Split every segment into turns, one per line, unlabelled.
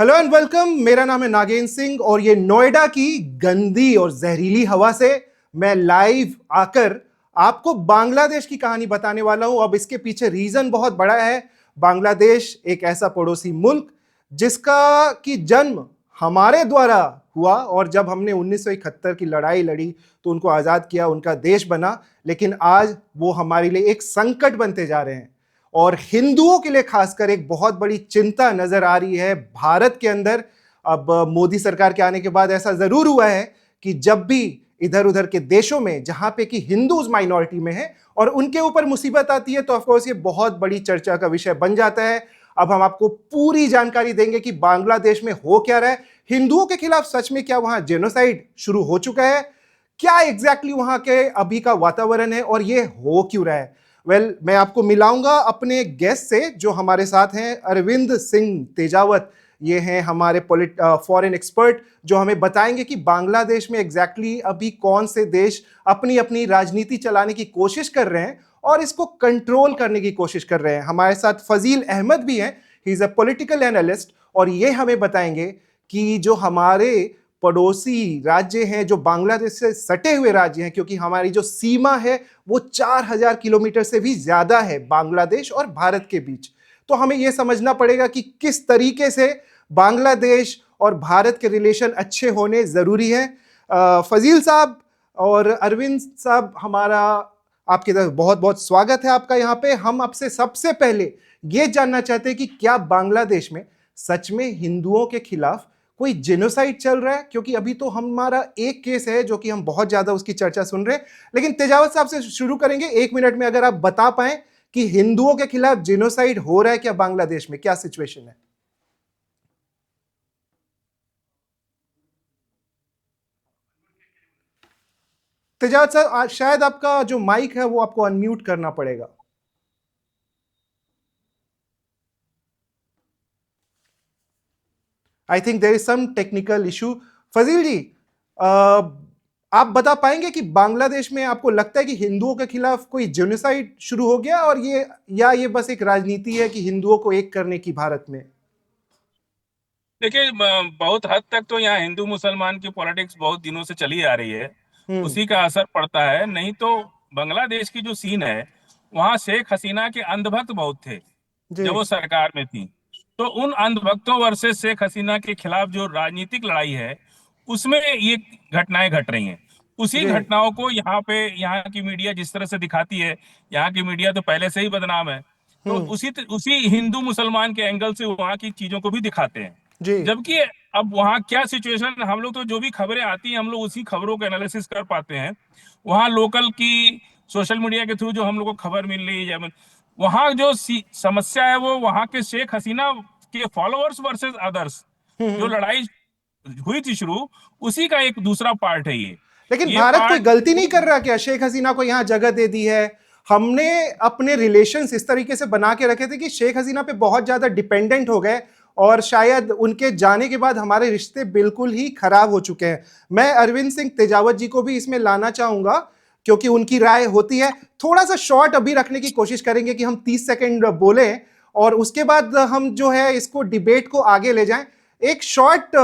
Hello and welcome. मेरा नाम है नागेंद्र सिंह और ये नोएडा की गंदी और जहरीली हवा से मैं लाइव आकर आपको बांग्लादेश की कहानी बताने वाला हूं। अब इसके पीछे रीजन बहुत बड़ा है। बांग्लादेश एक ऐसा पड़ोसी मुल्क जिसका की जन्म हमारे द्वारा हुआ, और जब हमने 1971 की लड़ाई लड़ी तो उनको आजाद किया, उनका देश बना। लेकिन आज वो हमारे लिए एक संकट बनते जा रहे हैं और हिंदुओं के लिए खासकर एक बहुत बड़ी चिंता नजर आ रही है भारत के अंदर। अब मोदी सरकार के आने के बाद ऐसा जरूर हुआ है कि जब भी इधर उधर के देशों में जहां पे कि हिंदूज माइनॉरिटी में है और उनके ऊपर मुसीबत आती है तो ऑफकोर्स ये बहुत बड़ी चर्चा का विषय बन जाता है। अब हम आपको पूरी जानकारी देंगे कि बांग्लादेश में हो क्या रहा है, हिंदुओं के खिलाफ सच में क्या वहां जेनोसाइड शुरू हो चुका है, क्या एग्जैक्टली वहां के अभी का वातावरण है और ये हो क्यों रहा है। मैं आपको मिलाऊंगा अपने गेस्ट से जो हमारे साथ हैं। अरविंद सिंह तेजावत, ये हैं हमारे फॉरेन एक्सपर्ट जो हमें बताएंगे कि बांग्लादेश में एग्जैक्टली अभी कौन से देश अपनी अपनी राजनीति चलाने की कोशिश कर रहे हैं और इसको कंट्रोल करने की कोशिश कर रहे हैं। हमारे साथ फजील अहमद भी हैं, he is a political analyst, और ये हमें बताएंगे कि जो हमारे पड़ोसी राज्य हैं, जो बांग्लादेश से सटे हुए राज्य हैं, क्योंकि हमारी जो सीमा है वो 4000 किलोमीटर से भी ज्यादा है बांग्लादेश और भारत के बीच। तो हमें यह समझना पड़ेगा कि किस तरीके से बांग्लादेश और भारत के रिलेशन अच्छे होने जरूरी है। फजील साहब और अरविंद साहब, हमारा आपकी तरफ बहुत बहुत स्वागत है आपका यहाँ पे। हम आपसे सबसे पहले यह जानना चाहते हैं कि क्या बांग्लादेश में सच में हिंदुओं के खिलाफ कोई जेनोसाइड चल रहा है, क्योंकि अभी तो हमारा एक केस है जो कि हम बहुत ज्यादा उसकी चर्चा सुन रहे हैं। लेकिन तेजावत साहब से शुरू करेंगे, 1 मिनट में अगर आप बता पाएं कि हिंदुओं के खिलाफ जेनोसाइड हो रहा है क्या बांग्लादेश में, क्या सिचुएशन है। तेजावत साहब, शायद आपका जो माइक है वो आपको अनम्यूट करना पड़ेगा। I think there is some technical issue. Fazil ji, आप बता पाएंगे कि बांग्लादेश में आपको लगता है कि हिंदुओं के खिलाफ कोई जेनोसाइड शुरू हो गया और ये बस एक राजनीति है कि हिंदुओं को एक करने की भारत में।
देखिए, बहुत हद तक तो यहाँ हिंदू मुसलमान की पॉलिटिक्स बहुत दिनों से चली आ रही है।
हम्म।
उसी का असर पड़ता है। नहीं तो बांग्लादेश की जो सीन है, वहाँ शेख हसीना के अंधभक्त बहुत थे
जी।
जब वो सरकार में थी। तो उन अंधभक्तों वर्सेस शेख हसीना के खिलाफ जो राजनीतिक लड़ाई है, उसमें ये घटनाएं घट रही हैं। उसी
जी।
घटनाओं को यहाँ की मीडिया जिस तरह से दिखाती है, यहाँ की मीडिया तो पहले से ही बदनाम है, तो
हम्म।
उसी हिंदू मुसलमान के एंगल से वहाँ की चीजों को भी दिखाते हैं।
जी।
जबकि अब वहाँ क्या सिचुएशन, हम लोग तो जो भी खबरें आती हैं हम लोग उसी खबरों का एनालिसिस कर पाते हैं। वहाँ लोकल की सोशल मीडिया के थ्रू जो हम लोग को खबर मिल रही है, वहाँ जो समस्या है वो वहाँ के शेख हसीना के फॉलोअर्स वर्सेस अदर्स जो
हम्म।
लड़ाई हुई थी शुरू, उसी का एक दूसरा पार्ट है ये
लेकिन
ये
भारत कोई
पार्ट।
गलती नहीं कर रहा क्या? शेख हसीना को यहां जगह दे दी है। हमने अपने रिलेशंस इस तरीके से बना के रखे थे कि शेख हसीना पे बहुत ज्यादा डिपेंडेंट हो गए और शायद उनके जाने के बाद हमारे रिश्ते बिल्कुल ही खराब हो चुके हैं। मैं अरविंद सिंह तेजावत जी को भी इसमें लाना चाहूंगा क्योंकि उनकी राय होती है। थोड़ा सा शॉर्ट अभी रखने की कोशिश करेंगे कि हम 30 सेकंड बोले और उसके बाद हम जो है इसको डिबेट को आगे ले जाएं। एक शॉर्ट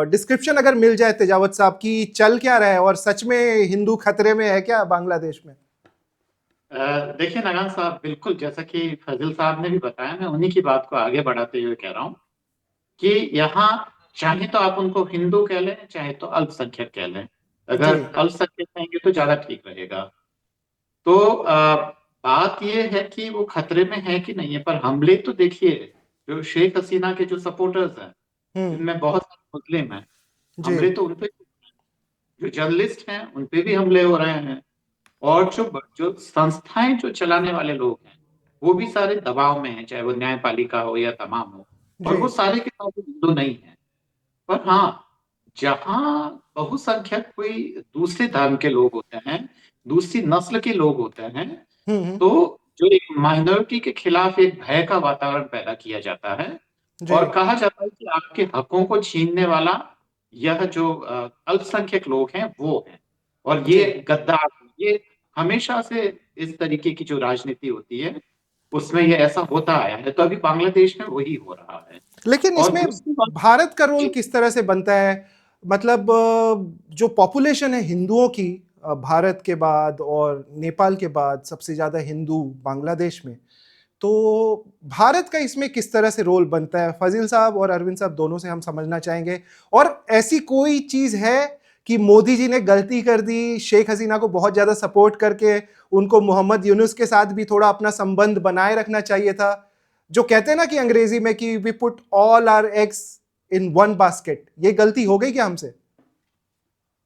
डिस्क्रिप्शन अगर मिल जाए तेजावत साहब की, चल क्या रहा है और सच में हिंदू खतरे में है क्या बांग्लादेश में।
देखिए नगान साहब, बिल्कुल जैसा कि फजल साहब ने भी बताया, मैं उन्हीं की बात को आगे बढ़ाते हुए कह रहा हूँ कि यहाँ चाहे तो आप उनको हिंदू कह लें, चाहे तो अल्पसंख्यक कह लें।
जी।
अगर अल्पसंख्यक कहेंगे तो ज्यादा ठीक रहेगा। तो बात यह है कि वो खतरे में है कि नहीं है, पर हमले तो देखिए, जो शेख हसीना के जो सपोर्टर्स हैं,
हम्म।
जिनमें बहुत सारे मुस्लिम हैं,
जी।
हमले तो उनपे, जो जर्नलिस्ट हैं उन पे भी हमले हो रहे हैं। और जो जो संस्थाएं जो चलाने वाले लोग हैं, वो भी सारे दबाव में हैं, चाहे वो न्यायपालिका हो या तमाम हो। और
जी।
वो सारे के सारे हिंदू नहीं है। पर हाँ, जहाँ बहुसंख्यक कोई दूसरे धर्म के लोग होते हैं, दूसरी नस्ल के लोग होते हैं,
हम्म।
तो जो एक माइनॉरिटी के खिलाफ एक भय का वातावरण पैदा किया जाता है।
जी।
और कहा जाता है कि आपके हकों को छीनने वाला यह जो अल्पसंख्यक लोग हैं वो है। और
जी।
ये गद्दार, ये हमेशा से इस तरीके की जो राजनीति होती है उसमें ये ऐसा होता आया है। तो अभी बांग्लादेश में वही हो रहा है।
लेकिन
और
इसमें
दूसरी बात,
भारत का रोल
जी,
किस तरह से बनता है? मतलब जो पॉपुलेशन है हिंदुओं की, भारत के बाद और नेपाल के बाद सबसे ज्यादा हिंदू बांग्लादेश में, तो भारत का इसमें किस तरह से रोल बनता है? फजील साहब और अरविंद साहब दोनों से हम समझना चाहेंगे। और ऐसी कोई चीज है कि मोदी जी ने गलती कर दी, शेख हसीना को बहुत ज्यादा सपोर्ट करके उनको मोहम्मद यूनुस के साथ भी थोड़ा अपना संबंध बनाए रखना चाहिए था? जो कहते हैं ना कि अंग्रेजी में कि we put all our eggs in one basket, ये गलती हो गई क्या हमसे?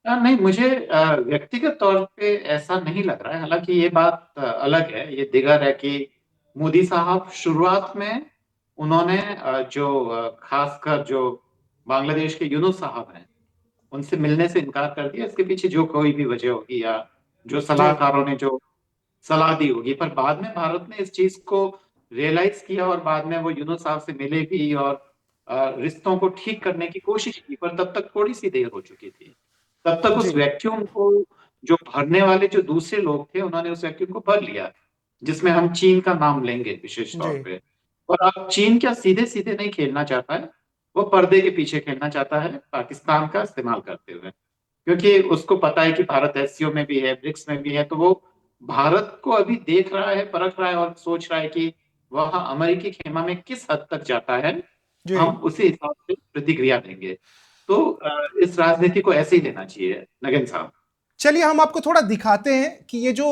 नहीं, मुझे व्यक्तिगत तौर पे ऐसा नहीं लग रहा है। हालांकि ये बात अलग है, ये दिगर है कि मोदी साहब शुरुआत में उन्होंने खासकर जो बांग्लादेश के यूनुस साहब हैं उनसे मिलने से इनकार कर दिया। इसके पीछे जो कोई भी वजह होगी या जो
जी
सलाहकारों ने जो सलाह दी होगी, पर बाद में भारत ने इस चीज को रियलाइज किया और बाद में वो यूनुस साहब से मिले भी और रिश्तों को ठीक करने की कोशिश की, पर तब तक थोड़ी सी देर हो चुकी थी। तब तक
जी
उस वैक्यूम को जो भरने वाले जो दूसरे लोग थे उन्होंने उस वैक्यूम को भर लिया, जिसमें हम चीन का नाम लेंगे विशेष
जी
तौर पे। और अब चीन क्या सीधे सीधे नहीं खेलना चाहता है, वो पर्दे के पीछे खेलना चाहता है पाकिस्तान का इस्तेमाल करते हुए, क्योंकि उसको पता है कि भारत एससीओ में भी है, ब्रिक्स में भी है, तो वो भारत को अभी देख रहा है, परख रहा है और सोच रहा है कि वह अमेरिकी खेमा में किस हद तक जाता है,
जी।
हम उसी हिसाब से प्रतिक्रिया देंगे। तो इस राजनीति को ऐसे ही लेना चाहिए नगेन साहब।
चलिए हम आपको थोड़ा दिखाते हैं कि ये जो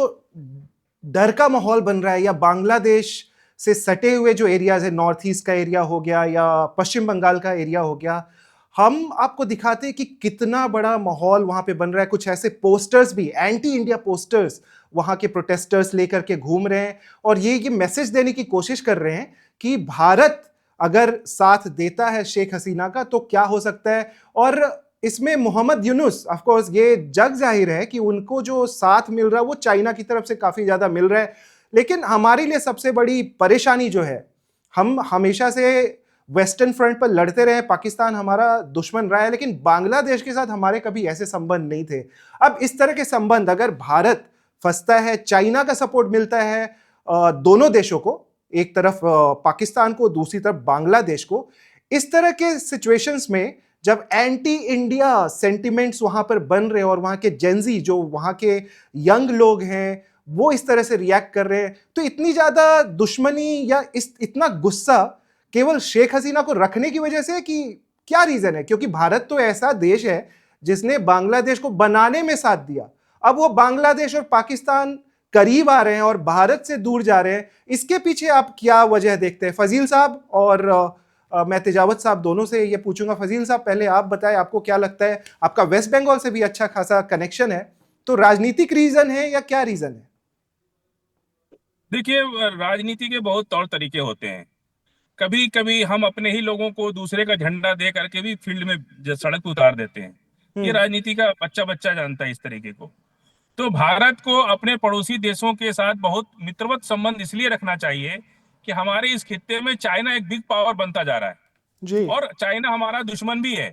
डर का माहौल बन रहा है, या बांग्लादेश से सटे हुए जो एरियाज है, नॉर्थ ईस्ट का एरिया हो गया या पश्चिम बंगाल का एरिया हो गया, हम आपको दिखाते हैं कि कितना बड़ा माहौल वहां पे बन रहा है। कुछ ऐसे पोस्टर्स भी, एंटी इंडिया पोस्टर्स, वहां के प्रोटेस्टर्स लेकर के घूम रहे हैं और ये मैसेज देने की कोशिश कर रहे हैं कि भारत अगर साथ देता है शेख हसीना का तो क्या हो सकता है। और इसमें मोहम्मद यूनुस, ऑफ कोर्स ये जग जाहिर है कि उनको जो साथ मिल रहा है वो चाइना की तरफ से काफी ज्यादा मिल रहा है। लेकिन हमारे लिए सबसे बड़ी परेशानी जो है, हम हमेशा से वेस्टर्न फ्रंट पर लड़ते रहे, पाकिस्तान हमारा दुश्मन रहा है, लेकिन बांग्लादेश के साथ हमारे कभी ऐसे संबंध नहीं थे। अब इस तरह के संबंध अगर भारत फंसता है, चाइना का सपोर्ट मिलता है दोनों देशों को, एक तरफ पाकिस्तान को, दूसरी तरफ बांग्लादेश को, इस तरह के सिचुएशंस में जब एंटी इंडिया सेंटिमेंट्स वहां पर बन रहे हैं और वहां के जेंजी जो वहां के यंग लोग हैं वो इस तरह से रिएक्ट कर रहे हैं, तो इतनी ज्यादा दुश्मनी या इतना गुस्सा केवल शेख हसीना को रखने की वजह से, कि क्या रीजन है? क्योंकि भारत तो ऐसा देश है जिसने बांग्लादेश को बनाने में साथ दिया। अब वो बांग्लादेश और पाकिस्तान करीब आ रहे हैं और भारत से दूर जा रहे हैं, इसके पीछे आप क्या वजह देखते हैं? फजील साहब और मैं तेजावत साहब दोनों से ये पूछूंगा। फजील साहब पहले आप बताएं, आपको क्या लगता है? आपका वेस्ट बंगाल से भी अच्छा खासा कनेक्शन है, तो राजनीतिक रीजन है या क्या रीजन है?
देखिए, राजनीति के बहुत तौर तरीके होते हैं। कभी कभी हम अपने ही लोगों को दूसरे का झंडा दे करके भी फील्ड में सड़क पे उतार देते हैं। ये
हम्म।
राजनीति का बच्चा बच्चा जानता है इस तरीके को। तो भारत को अपने पड़ोसी देशों के साथ बहुत मित्रवत संबंध इसलिए रखना चाहिए कि हमारे इस खित्ते में चाइना एक बिग पावर बनता जा रहा है,
जी
और चाइना हमारा दुश्मन भी है,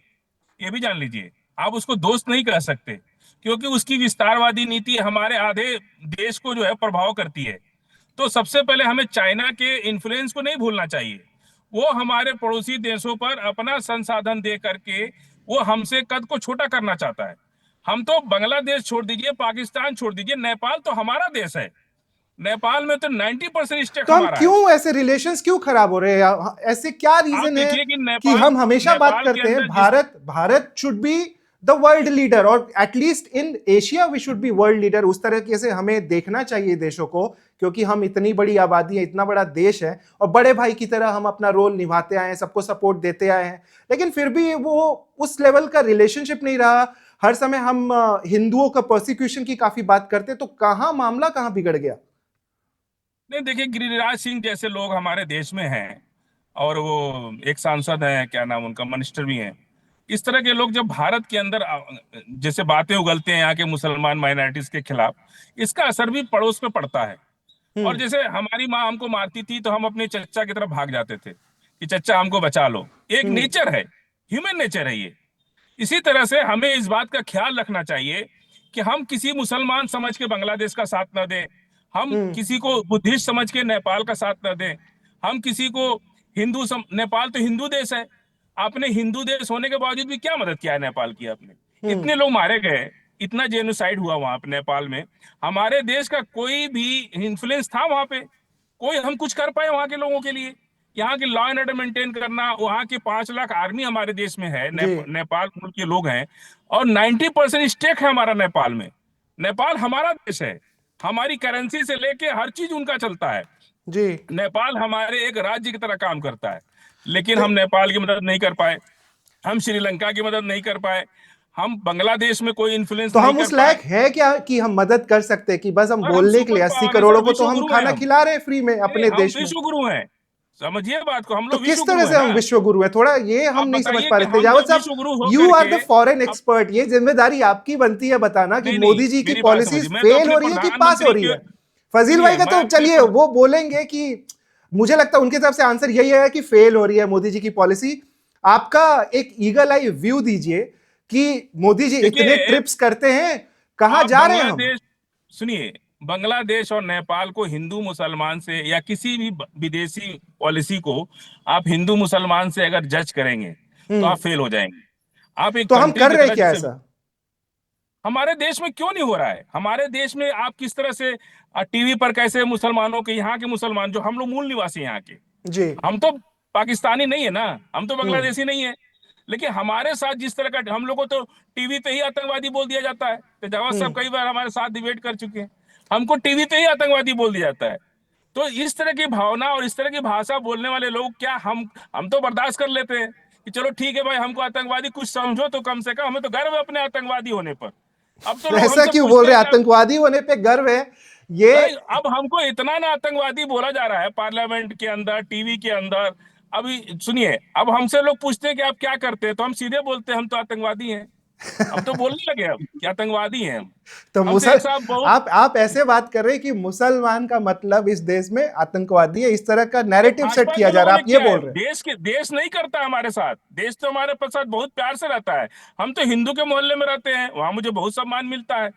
ये भी जान लीजिए। आप उसको दोस्त नहीं कह सकते, क्योंकि उसकी विस्तारवादी नीति हमारे आधे देश को जो है प्रभाव करती है। तो सबसे पहले हमें चाइना के इन्फ्लुएंस को नहीं भूलना चाहिए। वो हमारे पड़ोसी देशों पर अपना संसाधन दे करके वो हमसे कद को छोटा करना चाहता है। हम तो बांग्लादेश छोड़ दीजिए, पाकिस्तान छोड़ दीजिए, नेपाल तो हमारा देश है। नेपाल में तो 90% स्टेक
तो हम
हमारा है।
क्यों ऐसे रिलेशंस क्यों खराब हो रहे हैं? ऐसे क्या
आप
रीजन है
देखिए कि
कि
नेपाल
हम हमेशा बात
नेपाल के
करते हैं
अंदर जिस
Bharat Bharat should be the world leader, और at least in Asia we should be world leader. उस तरीके से हमें देखना चाहिए देशों को, क्योंकि हम इतनी बड़ी आबादी है, इतना बड़ा देश है, और बड़े भाई की तरह हम अपना रोल निभाते आए हैं, सबको सपोर्ट देते आए हैं। लेकिन फिर भी वो उस लेवल का रिलेशनशिप नहीं रहा। हर समय हम हिंदुओं का प्रोसिक्यूशन की काफी बात करते, तो कहां मामला कहां बिगड़ गया?
नहीं, देखिए, गिरिराज सिंह जैसे लोग हमारे देश में हैं, और वो एक सांसद हैं, क्या नाम उनका, मिनिस्टर भी हैं। इस तरह के लोग जब भारत के अंदर जैसे बातें उगलते हैं यहाँ के मुसलमान माइनॉरिटीज के खिलाफ, इसका असर भी पड़ोस पे पड़ता है। और
हम्म।
जैसे हमारी माँ हमको मारती थी तो हम अपने चच्चा की तरफ भाग जाते थे कि चच्चा हमको बचा लो। एक
हम्म।
नेचर है, ह्यूमन नेचर है ये। इसी तरह से हमें इस बात का ख्याल रखना चाहिए कि हम किसी मुसलमान समझ के बांग्लादेश का साथ न दें, हम
हम्म।
किसी को बुद्धिस्ट समझ के नेपाल का साथ न दें, हम किसी को नेपाल तो हिंदू देश है। आपने हिंदू देश होने के बावजूद भी क्या मदद किया है नेपाल की आपने? इतने लोग मारे गए, इतना जेनोसाइड हुआ वहां पे नेपाल में, हमारे देश का कोई भी इन्फ्लुएंस था वहां पे? कोई हम कुछ कर पाए वहां के लोगों के लिए? यहाँ के लॉ एंड ऑर्डर मेंटेन करना, वहां के 5 लाख आर्मी हमारे देश में है,
जी
नेपाल मुल्क के लोग हैं, और 90% स्टेक है हमारा नेपाल में। नेपाल हमारा देश है, हमारी करेंसी से लेके हर चीज उनका चलता है।
जी।
नेपाल हमारे एक राज्य की तरह काम करता है, लेकिन
तो
हम नेपाल की मदद नहीं कर पाए, हम श्रीलंका की मदद नहीं कर पाए, हम बांग्लादेश में कोई इन्फ्लुएंस
तो
नहीं
हम
कर
उस
पाए।
लायक है क्या कि हम मदद कर सकते हैं? कि बस हम
और हम
बोलने के लिए
सुपर
80
पावर है
करोड़ों
सर,
को तो
विश्व
हम
गुरु हैं
खाना
हम।
खिला रहे हैं फ्री में
नहीं,
अपने
हम
देश में।
विश्व गुरु हैं, समझिए बात को, हम
तो
लोग
किस
विश्व
तरह
गुरु
से
है
हम
ना।
विश्व गुरु है? थोड़ा ये हम
आप
नहीं समझ
बताइए
पा
कि
रहे थे।
हम
जावद
जब
साहब,
विश्व गुरु हो
यू आर द
करके
फॉरेन
अब,
एक्सपर्ट, ये जिम्मेदारी आपकी बनती है बताना कि
नहीं नहीं,
मोदी जी की
मेरी बात
पॉलिसीज
समझिए, मैं तो
फेल
अपने
हो रही है कि पास हो
प्रधानमंत्री
रही
के,
है। फजील भाई
सुनिए
का
मैं
तो
अपने
चलिए वो बोलेंगे कि मुझे लगता है उनकी तरफ से आंसर यही है कि फेल हो रही है मोदी जी की पॉलिसी। आपका एक ईगल आई व्यू दीजिए कि मोदी जी इतने
देखिए,
ट्रिप्स करते हैं, कहां
आप
जा रहे हैं हम?
बांग्लादेश, सुनिए, बांग्लादेश और नेपाल को हिंदू मुसलमान से या किसी भी विदेशी पॉलिसी को आप हिंदू मुसलमान से अगर जज करेंगे तो आप
हम्म।
फेल हो जाएंगे। आप एक
तो हम
कंट्री
कर
की
रहे
तरह,
क्या
जैसे
ऐसा?
हमारे देश में क्यों नहीं हो रहा है? हमारे देश में आप किस तरह से टीवी पर कैसे मुसलमानों के, यहाँ के मुसलमान जो हम लोग मूल निवासी हैं यहाँ के,
जी।
हम तो पाकिस्तानी नहीं है ना, हम तो
हम्म।
बांग्लादेशी नहीं है, लेकिन हमारे साथ जिस तरह का, हम लोग को तो टीवी पे ही आतंकवादी बोल दिया जाता है। तो जवाब साहब
हम्म।
कई बार हमारे साथ डिबेट कर चुके हैं, हमको टीवी पे ही आतंकवादी बोल दिया जाता है। तो इस तरह की भावना और इस तरह की भाषा बोलने वाले लोग, क्या हम तो बर्दाश्त कर लेते हैं कि चलो ठीक है भाई, हमको आतंकवादी कुछ समझो तो कम से कम, हमें तो गर्व है अपने आतंकवादी होने पर। अब तो लोग
ऐसा
हमसे
क्यों बोल
पूछते
रहे
हैं
हैं?
कि आप,
आतंकवादी होने पे गर्व है ये?
भाई अब हमको इतना ना आतंकवादी बोला जा रहा है पार्लियामेंट के अंदर, टीवी के अंदर। अभी सुनिए, अब हमसे लोग पूछते हैं कि आप क्या करते हैं, तो हम सीधे बोलते हैं हम तो आतंकवादी हैं। हम तो बोलने लगे अब कि आतंकवादी हैं हम।
तो
हमसे एक साहब बहुत,
आप ऐसे बात कर रहे हैं कि मुसलमान का मतलब इस देश में आतंकवादी है, इस तरह का
ये
नैरेटिव सेट
भाजपा
किया
के
जा
लोगों
रहा है,
ने
आप ये
किया है,
बोल रहे हैं?
देश नहीं करता हमारे साथ, देश तो हमारे साथ बहुत प्यार से रहता है। हम तो हिंदू के मोहल्ले में रहते हैं, वहां मुझे बहुत सम्मान मिलता है।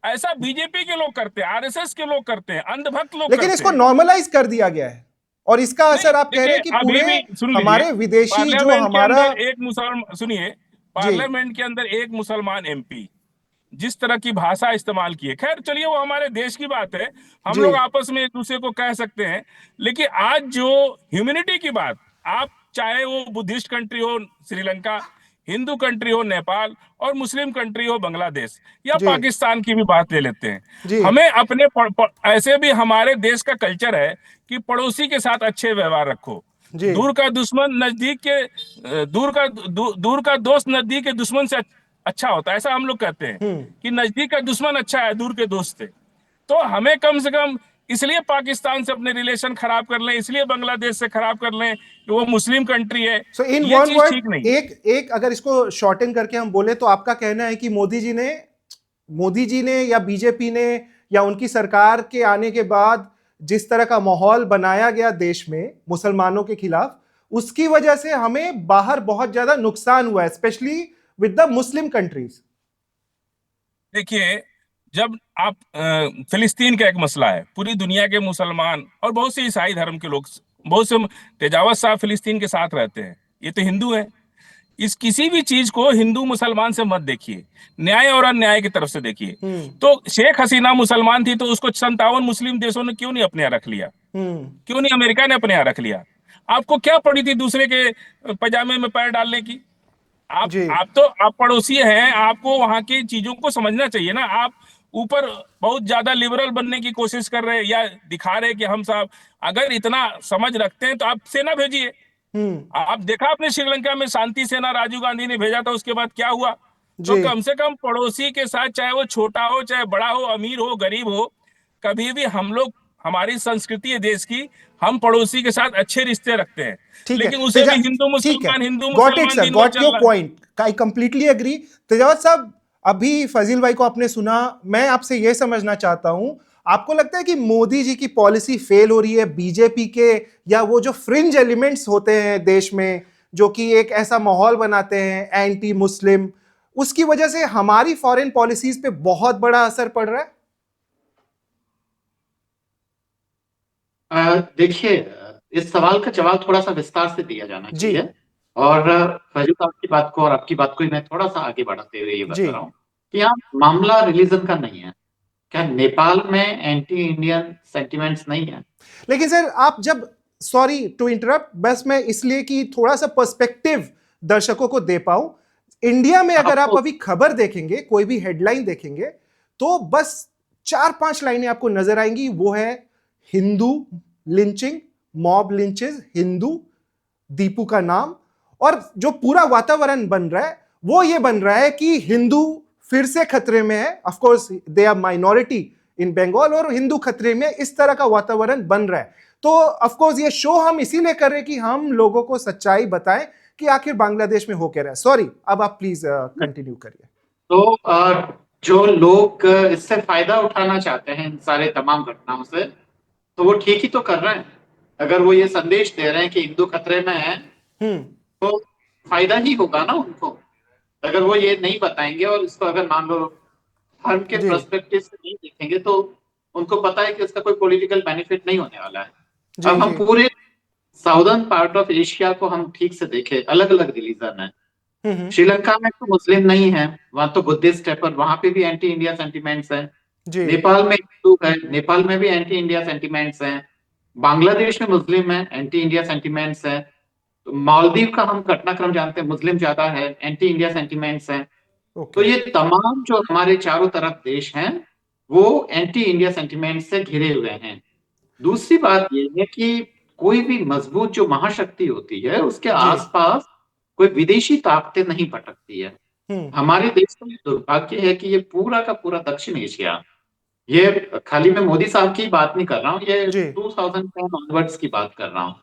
ऐसा बीजेपी के लोग करते हैं, आरएसएस के लोग करते हैं, अंधभक्त लोग
लेकिन
करते
इसको
हैं।
नॉर्मलाइज कर दिया गया है और इसका
नहीं
असर आप कह रहे
देखिए,
हैं कि
अभी
पूरे
भी सुन लीजिए,
हमारे विदेशी जो
पार्लियामेंट के
हमारा।
अंदर एक मुसलमान, सुनिए,
जी।
पार्लियामेंट के अंदर एक मुसलमान एमपी जिस तरह की भाषा इस्तेमाल की है, खैर चलिए वो हमारे देश की बात है, हम
जी।
लोग आपस में एक दूसरे को कह सकते हैं। लेकिन आज जो ह्यूमैनिटी की बात, आप चाहे वो बुद्धिस्ट कंट्री हो श्रीलंका, हिंदू कंट्री हो नेपाल, और मुस्लिम कंट्री हो बांग्लादेश, या
जी।
पाकिस्तान की भी बात ले लेते हैं,
जी।
हमें अपने ऐसे भी हमारे देश का कल्चर है कि पड़ोसी के साथ अच्छे व्यवहार रखो।
जी।
दूर का दुश्मन नजदीक के, दूर का दोस्त नजदीक के दुश्मन से अच्छा होता है, ऐसा हम लोग कहते हैं
हम्म।
कि नजदीक का दुश्मन अच्छा है दूर के दोस्त से। तो हमें कम से कम इसलिए पाकिस्तान से अपने रिलेशन खराब कर लें, इसलिए बांग्लादेश से खराब कर लें कि वो मुस्लिम कंट्री है,
सो इन
ये
वन
चीज
वर्ड,
ठीक नहीं।
एक एक अगर इसको शॉर्टन करके हम बोले तो आपका कहना है कि मोदी जी ने या बीजेपी ने या उनकी सरकार के आने के बाद जिस तरह का माहौल बनाया गया देश में मुसलमानों के खिलाफ, उसकी वजह से हमें बाहर बहुत ज्यादा नुकसान हुआ है, specially with the Muslim countries.
देखिए, जब आप फिलिस्तीन का एक मसला है, पूरी दुनिया के मुसलमान और बहुत से ईसाई धर्म के लोग, बहुत से तेजावत साहब फिलिस्तीन के साथ रहते हैं, ये तो हिंदू हैं। इस किसी भी चीज को हिंदू मुसलमान से मत देखिए, न्याय और अन्याय की तरफ से देखिए।
हम्म।
तो शेख हसीना मुसलमान थी, तो उसको 57 मुस्लिम देशों ने क्यों नहीं अपने यहाँ रख लिया?
हम्म।
क्यों नहीं अमेरिका ने अपने यहाँ रख लिया? आपको क्या पड़ी थी दूसरे के पजामे में पैर डालने की?
जी।
आप पड़ोसी हैं, आपको वहां की चीजों को समझना चाहिए ना। आप ऊपर बहुत ज्यादा लिबरल बनने की कोशिश कर रहे हैं या दिखा रहे हैं कि हम साहब, अगर इतना समझ रखते हैं तो आप सेना भेजिए।
हम्म।
आप देखा आपने श्रीलंका में शांति सेना राजीव गांधी ने भेजा था, उसके बाद क्या हुआ? तो
जी।
कम से कम पड़ोसी के साथ, चाहे वो छोटा हो चाहे बड़ा हो, अमीर हो गरीब हो, कभी भी हम लोग, हमारी संस्कृति है देश की, हम पड़ोसी के साथ अच्छे रिश्ते रखते हैं।
ठीक है
लेकिन उसे भी
ठीक है,
हिंदू
गॉट इट
मुसलमान
सर,
दिन भर
गॉट
चल
योर
रहा है।
Point, I completely agree. Tejawat साहब, अभी फजील भाई को आपने सुना, मैं आपसे यह समझना चाहता हूं, आपको लगता है कि मोदी जी की पॉलिसी फेल हो रही है बीजेपी के, या वो जो फ्रिंज एलिमेंट्स होते हैं देश में जो कि एक ऐसा माहौल बनाते हैं एंटी मुस्लिम, उसकी वजह से हमारी फॉरेन पॉलिसीज पे बहुत बड़ा असर पड़ रहा है?
देखिए, इस सवाल का जवाब थोड़ा सा विस्तार से दिया जाना
जी
चाहिए। और फैजल साहब की बात को और आपकी बात को ही मैं थोड़ा सा आगे बढ़ाते हुए ये
जी।
बता रहा हूँ कि यहाँ मामला रिलीजन का नहीं है। क्या नेपाल में एंटी इंडियन सेंटिमेंट्स नहीं है?
लेकिन सर आप जब, सॉरी टू इंटरप्ट, बस मैं इसलिए कि थोड़ा सा पर्सपेक्टिव दर्शकों को दे पाऊं, इंडिया में अगर आप
आपको
अभी खबर देखेंगे, कोई भी हेडलाइन देखेंगे, तो बस 4-5 लाइनें आपको नजर आएंगी। वो है हिंदू लिंचिंग, मॉब लिंचेस, हिंदू, दीपू का नाम, और जो पूरा वातावरण बन रहा है वो ये बन रहा है कि हिंदू फिर से खतरे में है। Of course they are minority in Bengal, और हिंदू खतरे में, इस तरह का वातावरण बन रहा है। तो ऑफ कोर्स ये शो हम इसीलिए कर रहे हैं कि हम लोगों को सच्चाई बताएं कि आखिर बांग्लादेश में हो क्या रहा है। सॉरी, अब आप प्लीज कंटिन्यू करिए।
तो जो लोग इससे फायदा उठाना चाहते हैं इन सारे तमाम घटनाओं से, तो वो ठीक ही तो कर रहे हैं। अगर वो ये संदेश दे रहे हैं कि हिंदू खतरे में है,
हम्म।
तो फायदा ही होगा ना उनको। अगर वो ये नहीं बताएंगे और इसको अगर मान लो धर्म के
जी
पर्सपेक्टिव से नहीं देखेंगे, तो उनको पता है कि इसका कोई पॉलिटिकल बेनिफिट नहीं होने वाला है।
जी
अब हम
जी।
पूरे साउदर्न पार्ट ऑफ एशिया को हम ठीक से देखें, अलग अलग रिलीजन है।
हम्म।
श्रीलंका में तो मुस्लिम नहीं है, वहां तो बुद्धिस्ट है, पर वहां पे भी एंटी इंडिया सेंटिमेंट्स हैं।
जी
नेपाल में हिंदू है, नेपाल में भी एंटी इंडिया सेंटिमेंट्स हैं। बांग्लादेश में मुस्लिम है, एंटी इंडिया सेंटिमेंट्स हैं। तो मालदीव का हम घटनाक्रम जानते हैं, मुस्लिम ज्यादा है, एंटी इंडिया सेंटिमेंट्स हैं। तो
ओके।
ये तमाम जो हमारे चारों तरफ देश हैं, वो एंटी इंडिया सेंटिमेंट से घिरे हुए हैं। दूसरी बात ये है कि कोई भी मजबूत जो महाशक्ति होती है, उसके
जी।
आसपास कोई विदेशी ताकतें नहीं पटकती है।
हम्म।
हमारे देश का ये दुर्भाग्य है कि ये पूरा का पूरा दक्षिण एशिया, ये खाली मैं मोदी साहब की बात नहीं कर रहा हूँ, ये
जी
2010 ऑनवर्ड्स की बात कर रहा हूँ,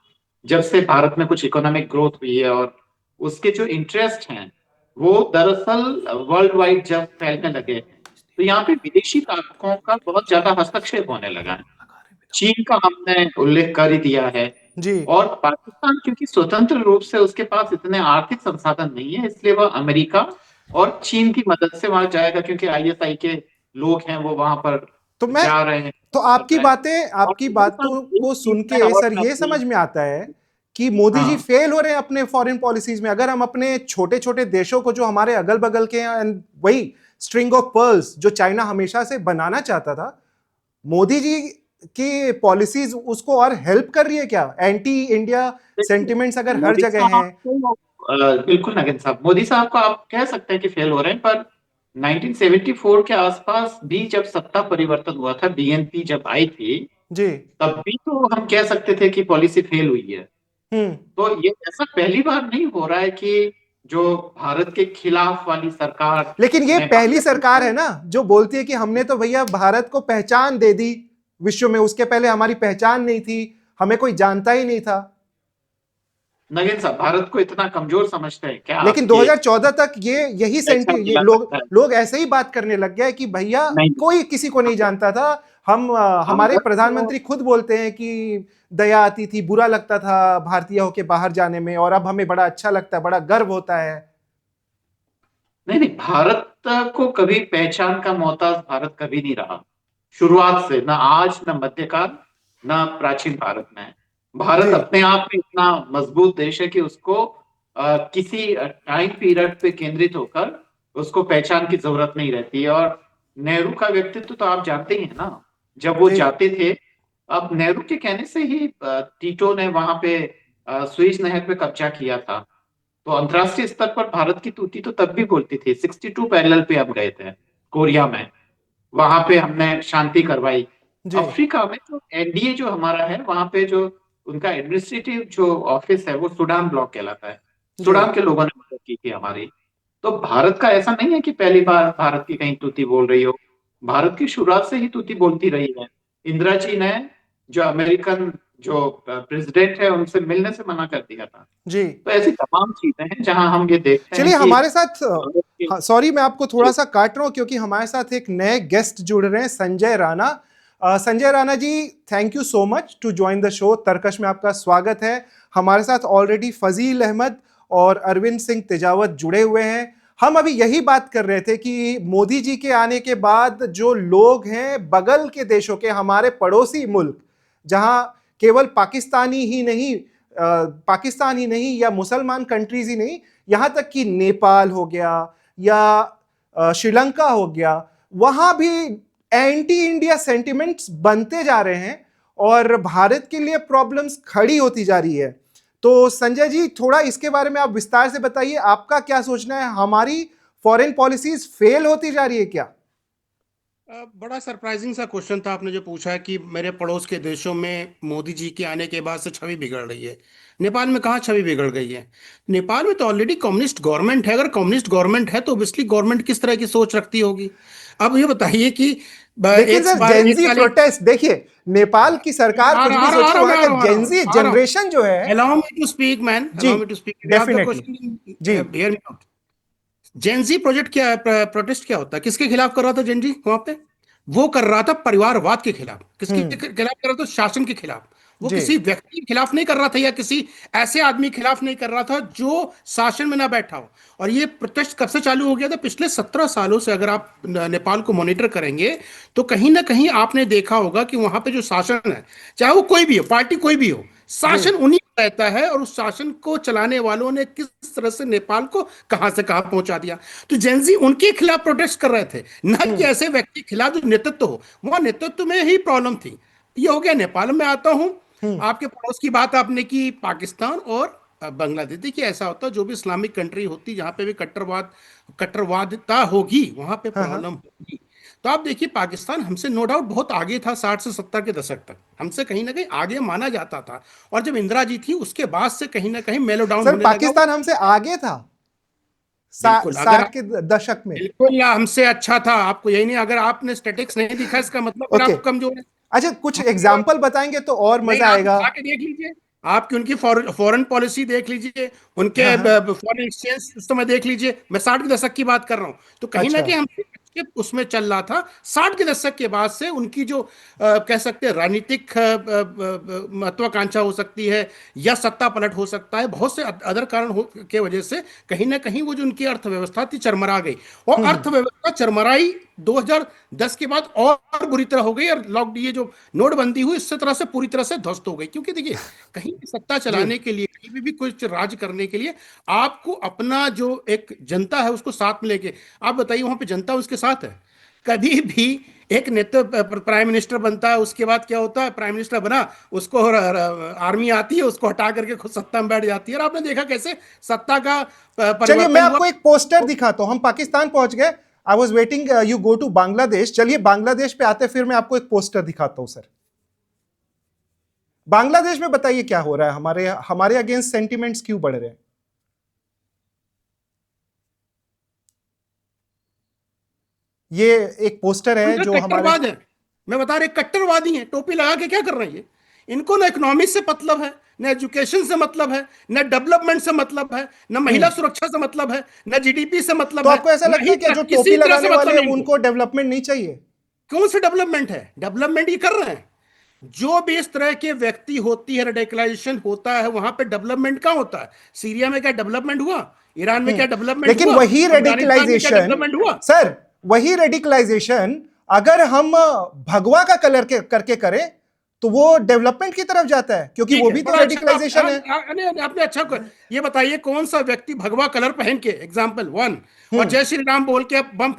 जब से भारत में कुछ इकोनॉमिक ग्रोथ हुई है और उसके जो इंटरेस्ट हैं वो दरअसल वर्ल्ड वाइड जब फैलने लगे, तो यहाँ पे विदेशी ताकतों का बहुत ज्यादा हस्तक्षेप होने लगा है। चीन का हमने उल्लेख कर ही दिया है।
जी।
और पाकिस्तान क्योंकि स्वतंत्र रूप से उसके पास इतने आर्थिक संसाधन नहीं है, इसलिए वह अमेरिका और चीन की मदद से वहां जाएगा, क्योंकि आईएसआई के लोग हैं वो वहां पर
तो मैं,
जा रहे हैं,
तो
कर
आपकी
रहे हैं।
बातें,
और
आपकी
मेरे साथ
बातों
एक
को
चीज
सुन
मैं
के
और
सर
मैं
ये
अपनी,
समझ में आता है कि मोदी जी
हाँ
फेल हो रहे हैं अपने फॉरेन पॉलिसीज में। अगर हम अपने छोटे छोटे देशों को जो हमारे अगल बगल के हैं, and वही स्ट्रिंग ऑफ पर्ल्स जो चाइना हमेशा से बनाना चाहता था, मोदी जी की पॉलिसीज उसको और हेल्प कर रही है क्या? एंटी इंडिया
देखिए,
सेंटिमेंट्स अगर हर
मोदी
जगह
साहब
हैं।
को बिल्कुल नगीन साहब, मोदी साहब को आप कह सकते हैं कि फेल हो रहे हैं, पर 1974 के आसपास भी जब सत्ता परिवर्तन हुआ था, बीएनपी जब आई थी,
जी।
तब भी तो हम कह सकते थे कि पॉलिसी फेल हुई है।
हम्म।
तो ये ऐसा पहली बार नहीं हो रहा है कि जो भारत के खिलाफ वाली सरकार
लेकिन ये
ने
पहली
बांग्लादेश
सरकार है
में,
ना जो बोलती है कि हमने तो भैया भारत को पहचान दे दी विश्व में, उसके पहले हमारी पहचान नहीं थी, हमें कोई जानता ही नहीं था।
नगीन साहब, भारत को इतना कमजोर समझते हैं क्या
लेकिन
आपके?
2014 तक ये यही
पहचान
ये
दिला
लोग
सकता है?
लोग ऐसे ही बात करने लग गए कि भैया
नहीं,
कोई किसी को नहीं जानता था। हम
हम
हमारे
बस
प्रधानमंत्री खुद बोलते हैं कि दया आती थी, बुरा लगता था भारतीय होके बाहर जाने में, और अब हमें बड़ा अच्छा लगता है, बड़ा गर्व होता है।
नहीं नहीं, भारत को कभी पहचान का मोहताज भारत कभी नहीं रहा, शुरुआत से, ना आज, ना मध्यकाल, ना प्राचीन भारत में। भारत
जी
अपने आप में इतना मजबूत देश है कि उसको किसी टाइम पीरियड पे केंद्रित होकर उसको पहचान की जरूरत नहीं रहती है। और नेहरू का व्यक्तित्व तो आप जानते ही है ना, जब वो
जी
जाते थे, अब नेहरू के कहने से ही टीटो ने वहां पे सुएज नहर पे कब्जा किया था। तो अंतरराष्ट्रीय स्तर पर भारत की तूती तो तब भी बोलती थी। 62 पैरेलल पे हम गए थे कोरिया में, वहां पे हमने शांति करवाई।
जी
अफ्रीका में जो एनडीए जो हमारा है, वहां पे जो उनका एडमिनिस्ट्रेटिव जो ऑफिस है वो सूडान ब्लॉक कहलाता है।
जी।
सूडान के लोगों ने मदद की थी हमारी। तो भारत का ऐसा नहीं है कि पहली बार भारत की कहीं तूती बोल रही हो, भारत की शुरुआत से ही तूती बोलती रही है। इंदिरा जी ने जो अमेरिकन जो प्रेसिडेंट है उनसे मिलने से मना कर दिया था।
जी।
तो ऐसी तमाम चीजें हैं जहां हम ये देखते हैं
चलिए
कि
हमारे साथ,
भारत के,
हाँ सॉरी मैं आपको थोड़ा
जी,
सा काट रहा हूं क्योंकि हमारे साथ एक नए गेस्ट जुड़ रहे हैं, Sanjay Rana. Sanjay Rana ji, thank you so much to join the show. Tarkash में आपका स्वागत है। हमारे साथ ऑलरेडी फजील अहमद और अरविंद सिंह तेजावत जुड़े हुए हैं। हम अभी यही बात कर रहे थे कि मोदी जी के आने के बाद जो लोग हैं बगल के देशों के, हमारे पड़ोसी मुल्क, जहां केवल पाकिस्तान ही नहीं या मुसलमान कंट्रीज ही नहीं, यहां तक कि नेपाल हो गया या श्रीलंका हो गया, वहां भी एंटी इंडिया सेंटिमेंट्स बनते जा रहे हैं और भारत के लिए प्रॉब्लम्स खड़ी होती जा रही है। तो संजय जी, थोड़ा इसके बारे में आप विस्तार से बताइए, आपका क्या सोचना है? हमारी फॉरेन पॉलिसीज फेल होती जा रही है क्या?
बड़ा सरप्राइजिंग सा क्वेश्चन था आपने जो पूछा है कि मेरे पड़ोस के देशों में मोदी जी के आने के बाद से छवि बिगड़ रही है। नेपाल में कहाँ छवि बिगड़ गई है? नेपाल में तो ऑलरेडी कम्युनिस्ट गवर्नमेंट है। अगर कम्युनिस्ट गवर्नमेंट है तो ऑब्वियसली गवर्नमेंट किस तरह की सोच रखती होगी? अब ये बताइए कि
लेकिन सर, जेनजी प्रोटेस्ट देखिए, नेपाल की सरकार कुछ भी सोचे, वहां का जेनजी जनरेशन जो है।
Allow me to speak man, allow me to speak.
Definitely ji.
Gen Z protest क्या होता है? किसके खिलाफ कर रहा था जेनजी वहां पे? वो कर रहा था परिवारवाद के खिलाफ। किसके खिलाफ कर रहा था? शासन के खिलाफ। वो किसी व्यक्ति के खिलाफ नहीं कर रहा था या किसी ऐसे आदमी के खिलाफ नहीं कर रहा था जो शासन में ना बैठा हो। और ये प्रोटेस्ट कब से चालू हो गया था? पिछले 17 सालों से अगर आप नेपाल को मॉनिटर करेंगे तो कहीं ना कहीं आपने देखा होगा कि वहां पे जो शासन है, चाहे वो कोई भी हो, पार्टी कोई भी हो, शासन उन्हीं का रहता है। और उस शासन को चलाने वालों ने किस तरह से नेपाल को कहां से कहां पहुंचा दिया। तो जेनजी उनके खिलाफ प्रोटेस्ट कर रहे थे, न कि ऐसे व्यक्ति के खिलाफ जो नेतृत्व हो। वहां नेतृत्व में ही प्रॉब्लम थी। ये हो गया। नेपाल में आता हूं, आपके पड़ोस की बात आपने की, पाकिस्तान और बांग्लादेश। देखिए, ऐसा होता है जो भी इस्लामिक कंट्री होती, जहां पे भी कट्टरवादता होगी, वहां पे प्रॉब्लम होगी। तो आप देखिए, पाकिस्तान हमसे नो डाउट बहुत आगे था। 60 से 70 के दशक तक हमसे कहीं ना कहीं आगे माना जाता था। और जब इंदिरा जी थी उसके बाद से कहीं ना कहीं मेलो डाउन होने लगा।
पाकिस्तान हमसे आगे था 60 के दशक में।
बिल्कुल, या हमसे अच्छा था। आपको यही नहीं, अगर आपने स्टैटिक्स नहीं दिखा इसका मतलब आप कमजोर है।
अच्छा, कुछ एग्जाम्पल बताएंगे तो और मजा आएगा।
आके देख लीजिए, आपकी उनकी फॉरेन पॉलिसी देख लीजिए, उनके फॉरेन एक्सचेंज सिस्टम देख लीजिए। मैं 60 के दशक की बात कर रहा हूं। तो कहीं ना कहीं हम उसमें चल रहा था। 60 के दशक के बाद से उनकी जो कह सकते हैं राजनीतिक महत्वाकांक्षा हो सकती है या सत्ता पलट हो सकता है, बहुत से अदर कारण के वजह से कहीं ना कहीं वो जो उनकी अर्थव्यवस्था थी चरमरा गई। और अर्थव्यवस्था चरमराई 2010 के बाद और बुरी तरह हो गई। और ये जो नोटबंदी हुई, इससे तरह से पूरी तरह से ध्वस्त हो गई। क्योंकि देखिए, कहीं भी सत्ता चलाने के लिए, कहीं भी कुछ राज करने के लिए आपको अपना जो एक जनता है उसको साथ में लेके, आप बताइए वहां पे जनता उसके साथ है? कभी भी एक नेतृत्व प्राइम मिनिस्टर बनता है, उसके बाद क्या होता है? प्राइम मिनिस्टर बना, उसको आर्मी आती है, उसको हटा करके खुद सत्ता में बैठ जाती है। और आपने देखा कैसे सत्ता का
चलिए, मैं आपको एक पोस्टर दिखाता हूं। हम पाकिस्तान पहुंच गए। I was waiting you go to Bangladesh. चलिए, बांग्लादेश पे आते, फिर मैं आपको एक पोस्टर दिखाता हूं। सर, बांग्लादेश में बताइए क्या हो रहा है? हमारे अगेंस्ट सेंटिमेंट्स क्यों बढ़ रहे हैं? ये एक पोस्टर है जो हमारे,
मैं बता रहे, कट्टरवादी हैं। टोपी लगा के क्या कर रहे हैं? इनको ना इकोनॉमी से मतलब है, न एजुकेशन से मतलब है, न डेवलपमेंट से मतलब है, न महिला सुरक्षा से मतलब है, न जीडीपी से मतलब
है। तो
है।
आपको ऐसा लगता है कि जो टोपी लगाने वाले हैं उनको डेवलपमेंट नहीं चाहिए?
कौन सी डेवलपमेंट है? डेवलपमेंट ये कर रहे हैं। जो भी इस तरह के व्यक्ति होती है, रेडिकलाइजेशन होता है, वहां पे डेवलपमेंट कहाँ होता है? सीरिया में क्या डेवलपमेंट हुआ? ईरान में क्या डेवलपमेंट हुआ?
लेकिन वही रेडिकलाइजेशन, सर, वही रेडिकलाइजेशन अगर हम भगवा का कलर करके करें तो वो डेवलपमेंट की तरफ जाता है, क्योंकि वो भी तो रेडिकलाइजेशन है।
आपने अच्छा कर, ये बताइए कौन सा व्यक्ति भगवा कलर पहन के, एग्जांपल 1, और जय श्री राम बोल के बम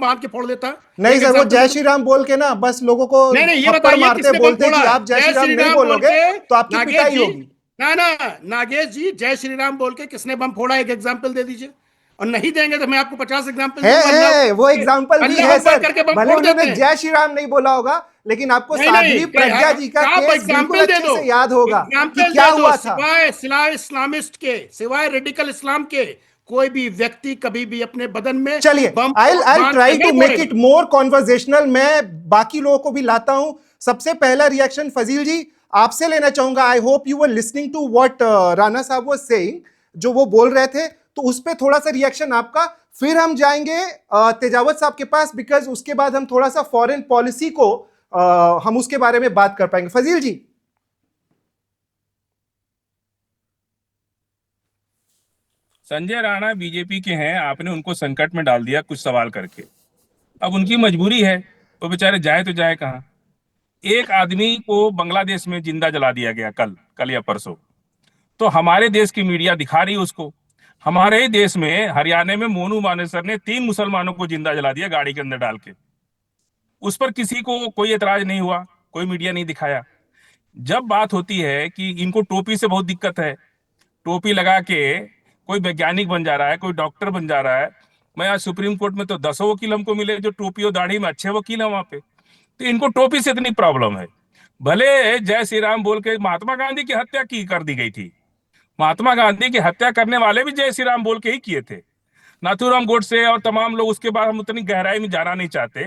बांध के फोड़ देता?
नहीं सर, वो जय श्री राम बोल के ना बस लोगों को थप्पड़ मारते, बोलते कि आप जय श्री राम नहीं बोलोगे तो आपकी पिटाई होगी।
ना नागेश जी, जय श्री राम बोल के किसने बम फोड़ा? एक एग्जाम्पल दे दीजिए। और नहीं देंगे तो मैं आपको 50 एग्जाम्पल
है, वो एग्जाम्पल भी है सर। भले उन्होंने जय श्री राम नहीं बोला होगा, लेकिन आपको साध्वी प्रज्ञा जी का केस बिल्कुल अच्छे से याद होगा कि क्या हुआ था।
सिवाय इस्लामिस्ट के, सिवाय रेडिकल इस्लाम के, कोई भी व्यक्ति कभी भी अपने बदन में,
चलिए, I'll try to make it more conversational। मैं बाकी लोगों को भी लाता हूं। सबसे पहला रिएक्शन फजील जी आपसे लेना चाहूंगा। I hope you were listening to what Rana साहब वाज सेइंग, जो वो बोल रहे थे, तो उस पर थोड़ा सा रिएक्शन आपका। फिर हम जाएंगे तेजावत साहब के पास, बिकॉज उसके बाद हम थोड़ा सा फॉरेन पॉलिसी को हम उसके बारे में बात कर पाएंगे। फजील जी।
संजय राणा बीजेपी के हैं, आपने उनको संकट में डाल दिया कुछ सवाल करके। अब उनकी मजबूरी है, वो बेचारे जाए तो जाए कहाँ? एक आदमी को बांग्लादेश में जिंदा जला दिया गया कल या परसों। तो हमारे देश की मीडिया दिखा रही है उसको। हमारे ही देश में हरियाणा में मोनू मानेसर ने 3 मुसलमानों को जिंदा जला दिया गाड़ी के अंदर डाल के। उस पर किसी को कोई एतराज नहीं हुआ, कोई मीडिया नहीं दिखाया। जब बात होती है कि इनको टोपी से बहुत दिक्कत है, टोपी लगा के कोई वैज्ञानिक बन जा रहा है, कोई डॉक्टर बन जा रहा है। मैं आज सुप्रीम कोर्ट में तो 10 वकील हमको मिले जो टोपी और दाढ़ी में अच्छे वकील हैं वहां पे। तो इनको टोपी से इतनी प्रॉब्लम है। भले जय श्री राम बोल के महात्मा गांधी की हत्या की कर दी गई थी। महात्मा गांधी की हत्या करने वाले भी जय श्री राम बोल के ही किए थे। नाथूराम गोडसे और तमाम लोग, उसके बाद हम उतनी गहराई में जाना नहीं चाहते,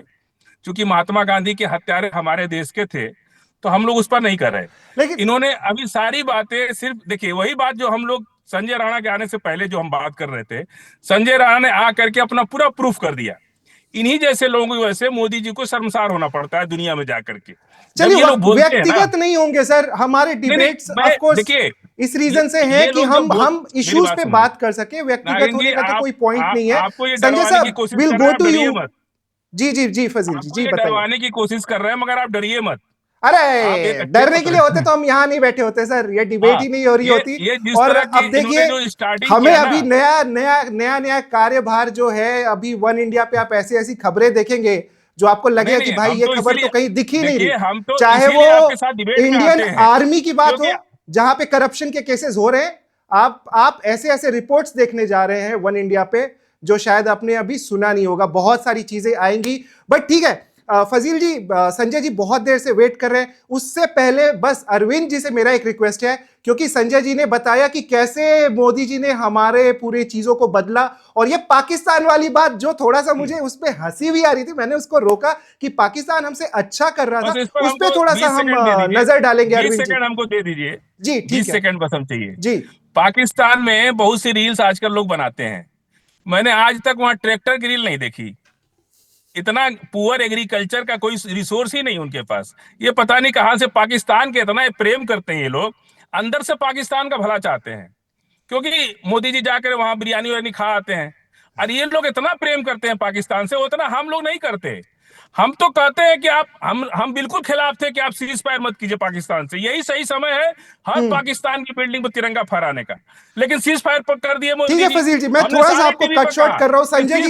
क्योंकि महात्मा गांधी के हत्यारे हमारे देश के थे, तो हम लोग उस पर नहीं कर रहे।
लेकिन
इन्होंने अभी सारी बातें सिर्फ देखिए, वही बात जो हम लोग संजय राणा के आने से पहले जो हम बात कर रहे थे, संजय राणा ने आ करके अपना पूरा प्रूफ कर दिया। इन्हीं जैसे लोगों की वजह से मोदी जी को शर्मसार होना पड़ता है दुनिया में जाकर के।
चलिए, व्यक्तिगत नहीं होंगे सर, हमारे डिबेट्स ऑफ कोर्स
देखिए
इस रीजन से है कि हम इश्यूज पे बात कर सके, व्यक्तिगत होने का तो कोई पॉइंट नहीं है। संजय साहब, विल गो टू यू। जी जी जी फजील जी बताइए।
डरवाने की कोशिश कर रहे हैं, मगर आप डरिए मत।
अरे डरने के लिए होते तो हम यहाँ नहीं बैठे होते सर, ये डिबेट ही नहीं हो रही होती। और अब देखिए, हमें अभी नया कार्यभार जो है, अभी वन इंडिया पे आप ऐसी ऐसी खबरें देखेंगे जो आपको लगेगा कि भाई ये खबर तो कहीं दिख ही नहीं रही। चाहे वो इंडियन आर्मी की बात हो जहां पे करप्शन के केसेस हो रहे हैं, आप ऐसे ऐसे रिपोर्ट्स देखने जा रहे हैं वन इंडिया पे जो शायद आपने अभी सुना नहीं होगा। बहुत सारी चीजें आएंगी, बट ठीक है। फजील जी, संजय जी बहुत देर से वेट कर रहे हैं। उससे पहले बस अरविंद जी से मेरा एक रिक्वेस्ट है, क्योंकि संजय जी ने बताया कि कैसे मोदी जी ने हमारे पूरे चीजों को बदला, और ये पाकिस्तान वाली बात जो थोड़ा सा मुझे उस पर हंसी भी आ रही थी, मैंने उसको रोका कि पाकिस्तान हमसे अच्छा कर रहा था, उस पर थोड़ा सा हम नजर डालेंगे। अरविंद जी
हमको दे दीजिए
जी,
20 सेकंड बस हम चाहिए
जी।
पाकिस्तान में बहुत सी रील्स आजकल लोग बनाते हैं, मैंने आज तक वहां ट्रैक्टर की रील नहीं देखी। इतना पुअर एग्रीकल्चर का कोई रिसोर्स ही नहीं उनके पास। ये पता नहीं कहां से पाकिस्तान के इतना प्रेम करते हैं ये लोग, अंदर से पाकिस्तान का भला चाहते हैं, क्योंकि मोदी जी जाकर वहां बिरयानी वानी खा आते हैं। और ये लोग इतना प्रेम करते हैं पाकिस्तान से, उतना हम लोग नहीं करते। हम तो कहते हैं कि हम बिल्कुल खिलाफ थे कि आप सीज फायर मत कीजिए पाकिस्तान से, यही सही समय है हर पाकिस्तान की बिल्डिंग पर तिरंगा फहराने का, लेकिन सीज फायर कर दिए मोदी जी।
ठीक है फजील जी, मैं थोड़ा सा आपको कट शॉर्ट कर रहा हूं। संजय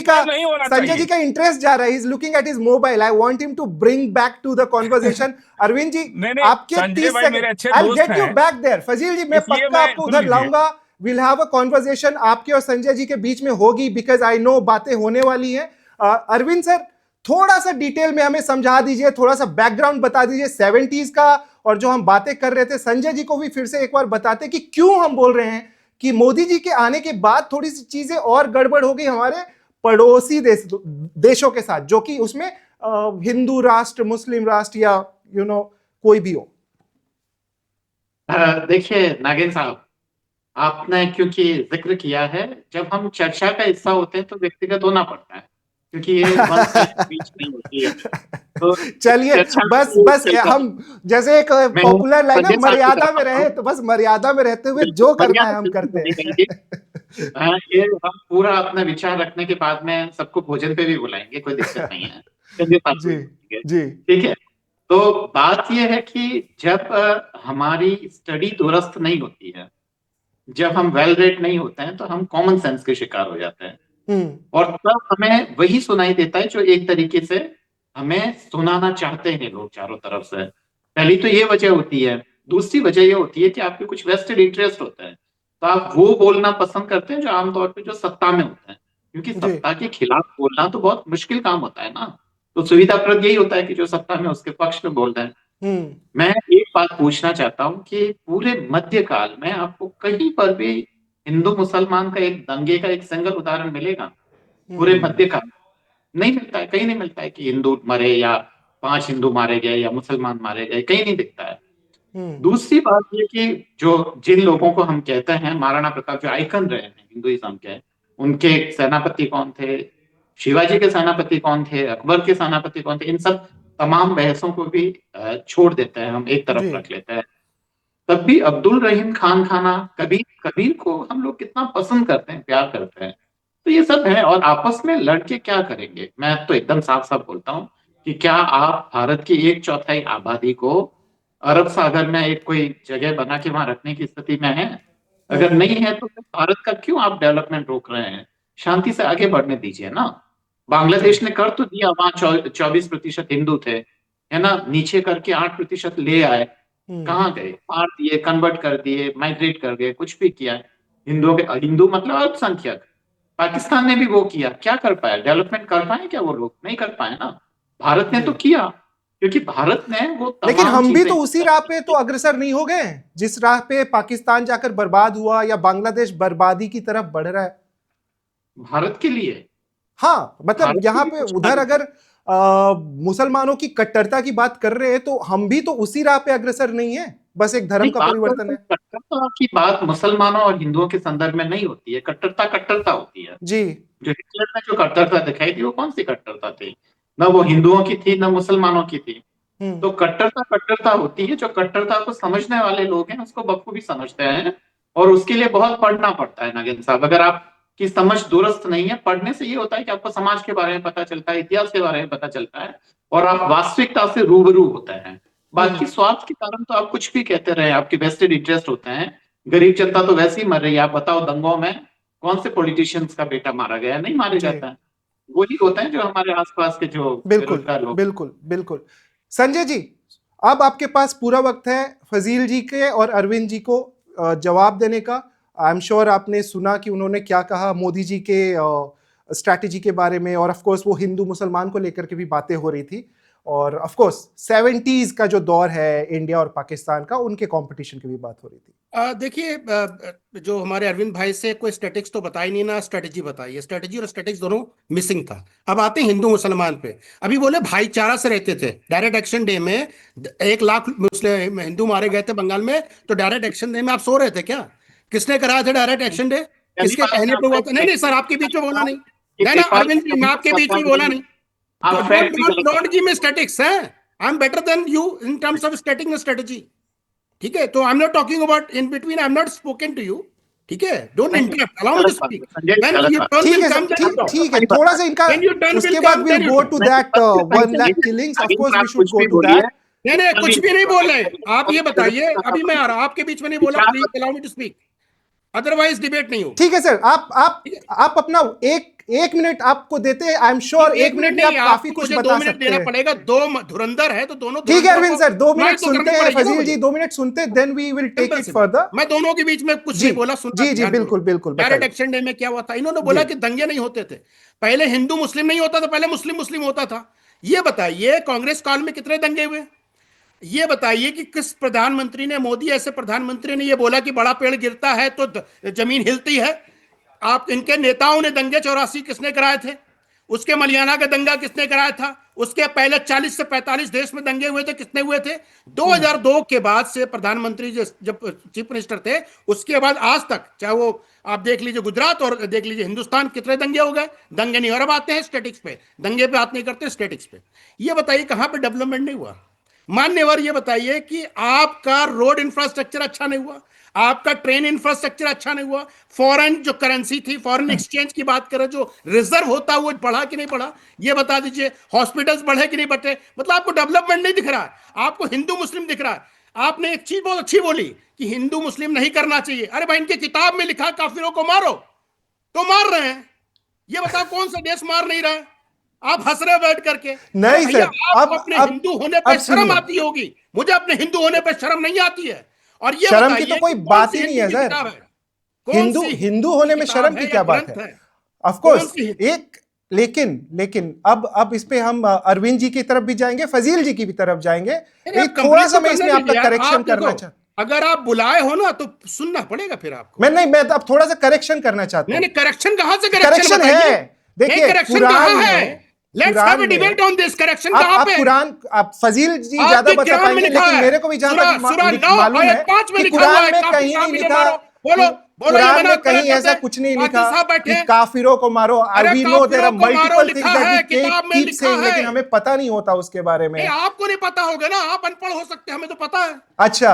जी का इंटरेस्ट जा रहा है, he is looking at his mobile. I want him to bring back to the conversation. Arvind ji, आपके 30 second, I will get you back there. Fazil ji, मैं पक्का आपको उधर लाऊंगा। विल हैव अ कन्वर्सेशन आपके और संजय जी के बीच में होगी, बिकॉज आई नो बातें होने वाली हैं। अरविंद सर, थोड़ा सा डिटेल में हमें समझा दीजिए, थोड़ा सा बैकग्राउंड बता दीजिए 70s का, और जो हम बातें कर रहे थे संजय जी को भी फिर से एक बार बताते कि क्यों हम बोल रहे हैं कि मोदी जी के आने के बाद थोड़ी सी चीजें और गड़बड़ हो गई हमारे पड़ोसी देशों के साथ, जो कि उसमें हिंदू राष्ट्र, मुस्लिम राष्ट्र या कोई भी हो।
देखिए नागेंद्र साहब, आपने क्योंकि जिक्र किया है, जब हम चर्चा का हिस्सा होते हैं तो व्यक्तिगत होना पड़ता है, क्योंकि ये बीच नहीं होती है। तो
चलिए बस हम जैसे एक पॉपुलर लाइन है, मर्यादा में रहे, तो बस मर्यादा में रहते हुए जो करना है हम करते हैं।
ये हम पूरा अपना विचार रखने के बाद में सबको भोजन पे भी बुलाएंगे, कोई दिक्कत नहीं है।
जी
ठीक है। तो बात यह है कि जब हमारी स्टडी दुरुस्त नहीं होती है, जब हम वेल रेड नहीं होते हैं, तो हम कॉमन सेंस के शिकार हो जाते हैं, और तब हमें वही सुनाई देता है जो एक तरीके से हमें सुनाना चाहते हैं लोग चारों तरफ से। पहली तो ये वजह होती है। दूसरी वजह ये होती है कि आपके कुछ वेस्टेड इंटरेस्ट होता है, तो आप वो बोलना पसंद करते हैं जो आमतौर पे जो सत्ता में होते हैं, क्योंकि सत्ता के खिलाफ बोलना तो बहुत मुश्किल काम होता है ना। तो सुविधाप्रद यही होता है कि जो सत्ता में उसके पक्ष में बोल रहे हैं। मैं एक बात पूछना चाहता हूँ कि पूरे मध्यकाल में आपको कहीं पर भी हिंदू मुसलमान का एक दंगे का एक सिंगल उदाहरण मिलेगा? पूरे मध्यकाल नहीं मिलता है, कहीं नहीं मिलता है कि हिंदू मरे या 5 हिंदू मारे गए या मुसलमान मारे गए, कहीं नहीं दिखता है। दूसरी बात ये कि जो जिन लोगों को हम कहते हैं महाराणा प्रताप, जो आइकन रहे हैं हिंदुइज्म के, उनके सेनापति कौन थे, शिवाजी के सेनापति कौन थे, अकबर के सेनापति कौन थे, इन सब तमाम बहसों को भी छोड़ देते हैं, हम एक तरफ रख लेते हैं। तब भी अब्दुल रहीम खान खाना, कबीर को हम लोग कितना पसंद करते हैं, प्यार करते हैं। तो ये सब है, और आपस में लड़के क्या करेंगे? मैं तो एकदम साफ साफ बोलता हूँ, कि क्या आप भारत की 1/4 आबादी को अरब सागर में एक कोई जगह बना के वहां रखने की स्थिति में है? अगर नहीं है तो फिर भारत का क्यों आप डेवलपमेंट रोक रहे हैं? शांति से आगे बढ़ने दीजिए ना। बांग्लादेश ने कर तो दिया, वहां 24% हिंदू थे, है ना, नीचे करके 8% ले आए। कहाँ गए? मार दिए, कन्वर्ट कर दिए, माइग्रेट कर गए, कुछ भी किया। हिंदुओं के, हिंदू मतलब अल्पसंख्यक। पाकिस्तान ने भी वो किया, क्या कर पाया? डेवलपमेंट कर पाए क्या वो लोग? नहीं कर पाए ना। भारत ने तो किया, क्योंकि भारत ने वो
लेकिन
तमाम
हम भी
चीजें
तो उसी राह पे तो अग्रसर नहीं हो गए जिस राह पे पाकिस्तान जाकर बर्बाद हुआ या बांग्लादेश बर्बादी की तरफ बढ़ रहा है।
भारत के लिए।
हाँ, मतलब
भारत
यहाँ
के लिए
पे
कुछ
उधर
अलग है।
अगर मुसलमानों की कट्टरता की बात कर रहे हैं तो हम भी तो उसी राह पे अग्रसर नहीं है, बस एक धर्म
नहीं,
का
बात
परिवर्तन है।
कट्टरता की बात मुसलमानों और हिंदुओं के संदर्भ में नहीं होती है। कट्टरता कट्टरता होती है।
जी।
जो हिटलर ने जो कट्टरता दिखाई थी वो कौन सी कट्टरता थी? न वो हिंदुओं की थी, न मुसलमानों की थी। तो कट्टरता कट्टरता होती है। जो कट्टरता को समझने वाले लोग हैं उसको बखूबी समझते हैं, और उसके लिए बहुत पढ़ना पड़ता है नागिन साहब। अगर आपकी समझ दुरुस्त नहीं है, पढ़ने से ये होता है कि आपको समाज के बारे में पता चलता है, इतिहास के बारे में पता चलता है, और आप वास्तविकता से रूबरू होते हैं। बाकी स्वार्थ के कारण तो आप कुछ भी कहते रहे, आपके वेस्टेड इंटरेस्ट होते हैं। गरीब जनता तो वैसे ही मर रही है। आप बताओ, दंगों में कौन से पॉलिटिशियंस का बेटा मारा गया? नहीं मारे
जी,
जाता है। वही होते हैं जो हमारे आसपास के जो
बिल्कुल
बेरोजगार लोग।
बिल्कुल बिल्कुल। संजय जी, अब आपके पास पूरा वक्त है फजील जी के और अरविंद जी को जवाब देने का। आई एम श्योर आपने सुना कि उन्होंने क्या कहा मोदी जी के स्ट्रैटेजी के बारे में, और ऑफ कोर्स वो हिंदू मुसलमान को लेकर के भी बातें हो रही थी, और ऑफ कोर्स 70s का जो दौर है इंडिया और पाकिस्तान का, उनके कंपटीशन की भी बात हो रही थी।
देखिए, जो हमारे अरविंद भाई से कोई स्टैटिक्स तो बताई नहीं ना, स्ट्रेटेजी बताई है। स्ट्रेटेजी और स्टैटिक्स दोनों मिसिंग था। अब आते हैं हिंदू मुसलमान पे। अभी बोले भाईचारा से रहते थे। डायरेक्ट एक्शन डे में 1 लाख मुस्लिम हिंदू मारे गए थे बंगाल में, तो डायरेक्ट एक्शन डे में आप सो रहे थे क्या? किसने कराया था डायरेक्ट एक्शन डे?
पहली
किसके
बात
कहने
मैं
पे
आपको
हुआ
एक
था? नहीं नहीं सर, आपके बीच में बोला नहीं।
कि
ना ना
नेपाल
अरविंद
के
जी, मैं
कम्युनिस्ट
आपके बीच में
सरकार
बोला
नहीं,
नहीं।
आप फैक्ट भी गलत
डोंट गिव मी स्टैटिक्स है। I am better than you in terms of static strategy. ठीक है, तो I am not talking about in between, I am not spoken to you. ठीक है, डोंट
नहीं,
इंटरप्ट, अलाउ मी टू
गलत बात है
स्पीक।
संजय जी,
व्हेन
गलत
यू
बात।
टर्न
ठीक
विल
है
कम
सर,
देन यू
ठीक
टॉक।
ठीक है,
हमारी
थोड़ा
बात
सा इनका,
व्हेन यू टर्न विल
उसके बाद
come
will
then you
go
talk.
Two
नहीं,
दैट
नहीं,
1 लाख
नहीं,
किलिंग्स, ऑफ
नागिन
कोर्स वी
साहब
शुड
कुछ
गो
भी
टू
बोलिए।
दैट।
नहीं नहीं, कुछ भी नहीं बोल रहे आप, ये बताइए। अभी मैं आ
विचार
रहा, आपके बीच में नहीं बोला, please allow me to speak, otherwise debate नहीं होगी।
ठीक है सर, आप
ठीक है?
आप अपना एक एक मिनट आपको देते हैं, आई एम श्योर
नहीं,
1
एक मिनट
मिनट में
नहीं,
आप काफी
आपको
कुछ
मुझे दो
बता
मिनट
सकते
देना
हैं।
पड़ेगा। दो धुरंधर है तो दोनों
ठीक है
धुरंधरों
अरविंद
को
सर, 2 मिनट
सुनाई तो
सुनते
करनी
हैं,
पड़ेगी ना
फजील
मुझे।
जी 2 मिनट सुनते, then we will take
simple
it
सी बात।
फर्दर।
मैं दोनों के बीच में कुछ
जी
नहीं बोला, सुनना
जी जी,
ध्यान
बिल्कुल
पूर्वक।
बिल्कुल,
डायरेक्ट
बताइए।
एक्शन डे में क्या हुआ था? इन्होंने
जी
बोला कि दंगे नहीं होते थे। पहले हिंदू मुस्लिम नहीं होता था, पहले मुस्लिम मुस्लिम होता था। ये बताइए कांग्रेस काल में कितने दंगे हुए? ये बताइए कि किस प्रधानमंत्री ने, मोदी ऐसे प्रधानमंत्री ने ये बोला कि बड़ा पेड़ गिरता है तो जमीन हिलती है? आप, इनके नेताओं ने दंगे 84 किसने कराए थे? उसके मलियाना का दंगा किसने कराया था? उसके पहले 40 से 45 देश में दंगे हुए थे, कितने हुए थे? 2002 के बाद से प्रधानमंत्री जब चीफ मिनिस्टर थे, उसके बाद आज तक, चाहे वो आप देख लीजिए गुजरात और देख लीजिए हिंदुस्तान, कितने दंगे हो गए? दंगे नहीं। और अब आते हैं स्टेटिक्स पे, दंगे पे बात नहीं करते, स्टेटिक्स पे। ये बताइए कहां पे डेवलपमेंट नहीं हुआ? मान्यवर, ये बताइए कि आपका रोड इंफ्रास्ट्रक्चर अच्छा नहीं हुआ, आपका ट्रेन इंफ्रास्ट्रक्चर अच्छा नहीं हुआ, फॉरेन जो करेंसी थी, फॉरेन एक्सचेंज की बात करें, जो रिजर्व होता है वो बढ़ा कि नहीं बढ़ा? ये बता दीजिए। हॉस्पिटल्स बढ़े कि नहीं बढ़े? मतलब आपको डेवलपमेंट नहीं दिख रहा है, आपको हिंदू मुस्लिम दिख रहा है। आपने एक चीज बहुत अच्छी बोली कि हिंदू मुस्लिम नहीं करना चाहिए। अरे भाई, इनकी किताब में लिखा काफिरों को मारो, तो मार रहे हैं। ये बताओ कौन सा देश मार नहीं रहा है? आप हंस रहे बैठ करके। अरे
नहीं
भैया,
सर,
आपको अपने हिंदू होने
अब
पे शर्म
सुनिए,
आती होगी, मुझे अपने हिंदू होने पे शर्म नहीं आती है। और ये
शर्म की तो
बताइए
कोई
कि कौन
बात
सी
ही नहीं
हिंदू
है
की
सर।
किताब है? कौन
हिंदू
सी
हिंदू
हिंदू की
होने में
किताब
शर्म की
है या
क्या बात
ग्रंथ
है?
है?
ऑफ
कौन
कोर्स
सी?
एक, लेकिन लेकिन अब इस पे हम अरविंद जी की तरफ भी जाएंगे, फजील जी की भी तरफ जाएंगे,
अरे
लेकिन
आप
थोड़ा
कंप्लीट
सा
तो
मैं
करने
इसमें आपका
दीजिए यार।
करेक्शन
आप
करना
देखो,
चाहता
अगर आप बुलाए हो ना तो सुनना पड़ेगा फिर आपको।
मैं अब थोड़ा सा करेक्शन करना चाहता
नहीं
हूं।
नहीं, करेक्शन कहां से? करेक्शन
करेक्शन है,
बताइए। नहीं,
देखिए
करेक्शन
कुरान
कहां है?
में,
लेट्स हैव
कुरान
अ
में,
डिबेट ऑन दिस। करेक्शन कहां
आप
पे?
कुरान, आप फजील जी ज्यादा
आपके
बता
कुरान में
पाएंगे,
लिखा
लेकिन
है,
मेरे को भी जहां
सूरा
तक
सूरा 9
मालूम
आयत
है
5 में
कि
लिखा हुआ
कुरान
है,
में
काफिर
कहीं नहीं
काबिले
लिखा,
मारो। बोलो बोलो, ये
कुरान
मना
में
करे
कहीं
करते
ऐसा
हैं।
कुछ नहीं
कातिल
लिखा
साहब बैठे
कि
हैं।
काफिरों को मारो।
अरे
वी नो देयर
काफिरों
आर
को मारो
मल्टीपल
लिखा
थिंग्स दैट वी
है, किताब में
कीप
लिखा
सेइंग,
है।
लेकिन हमें पता नहीं होता उसके बारे
नहीं,
में।
आपको नहीं पता होगा ना, आप अनपढ़ हो सकते हैं, हमें तो पता है।
अच्छा,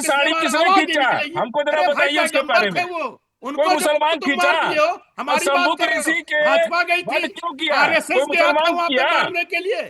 साड़ी किसने
आवाज नहीं
खींचा?
निकलेगी।
हमको जरा
अरे भाई
बताइए उसके बारे
पैगंबर
में।
थे वो, उनको
कोई
जो
मुसलमान
तुम
खींचा?
मार दिए हो,
और
हमारी
शंभू
बात कर रहे
ऋषि
हो।
के
भाजपा गई
वध
थी,
क्यों किया?
आरएसएस
कोई
गया था
मुसलमान
वहां पे
किया?
मारने के लिए,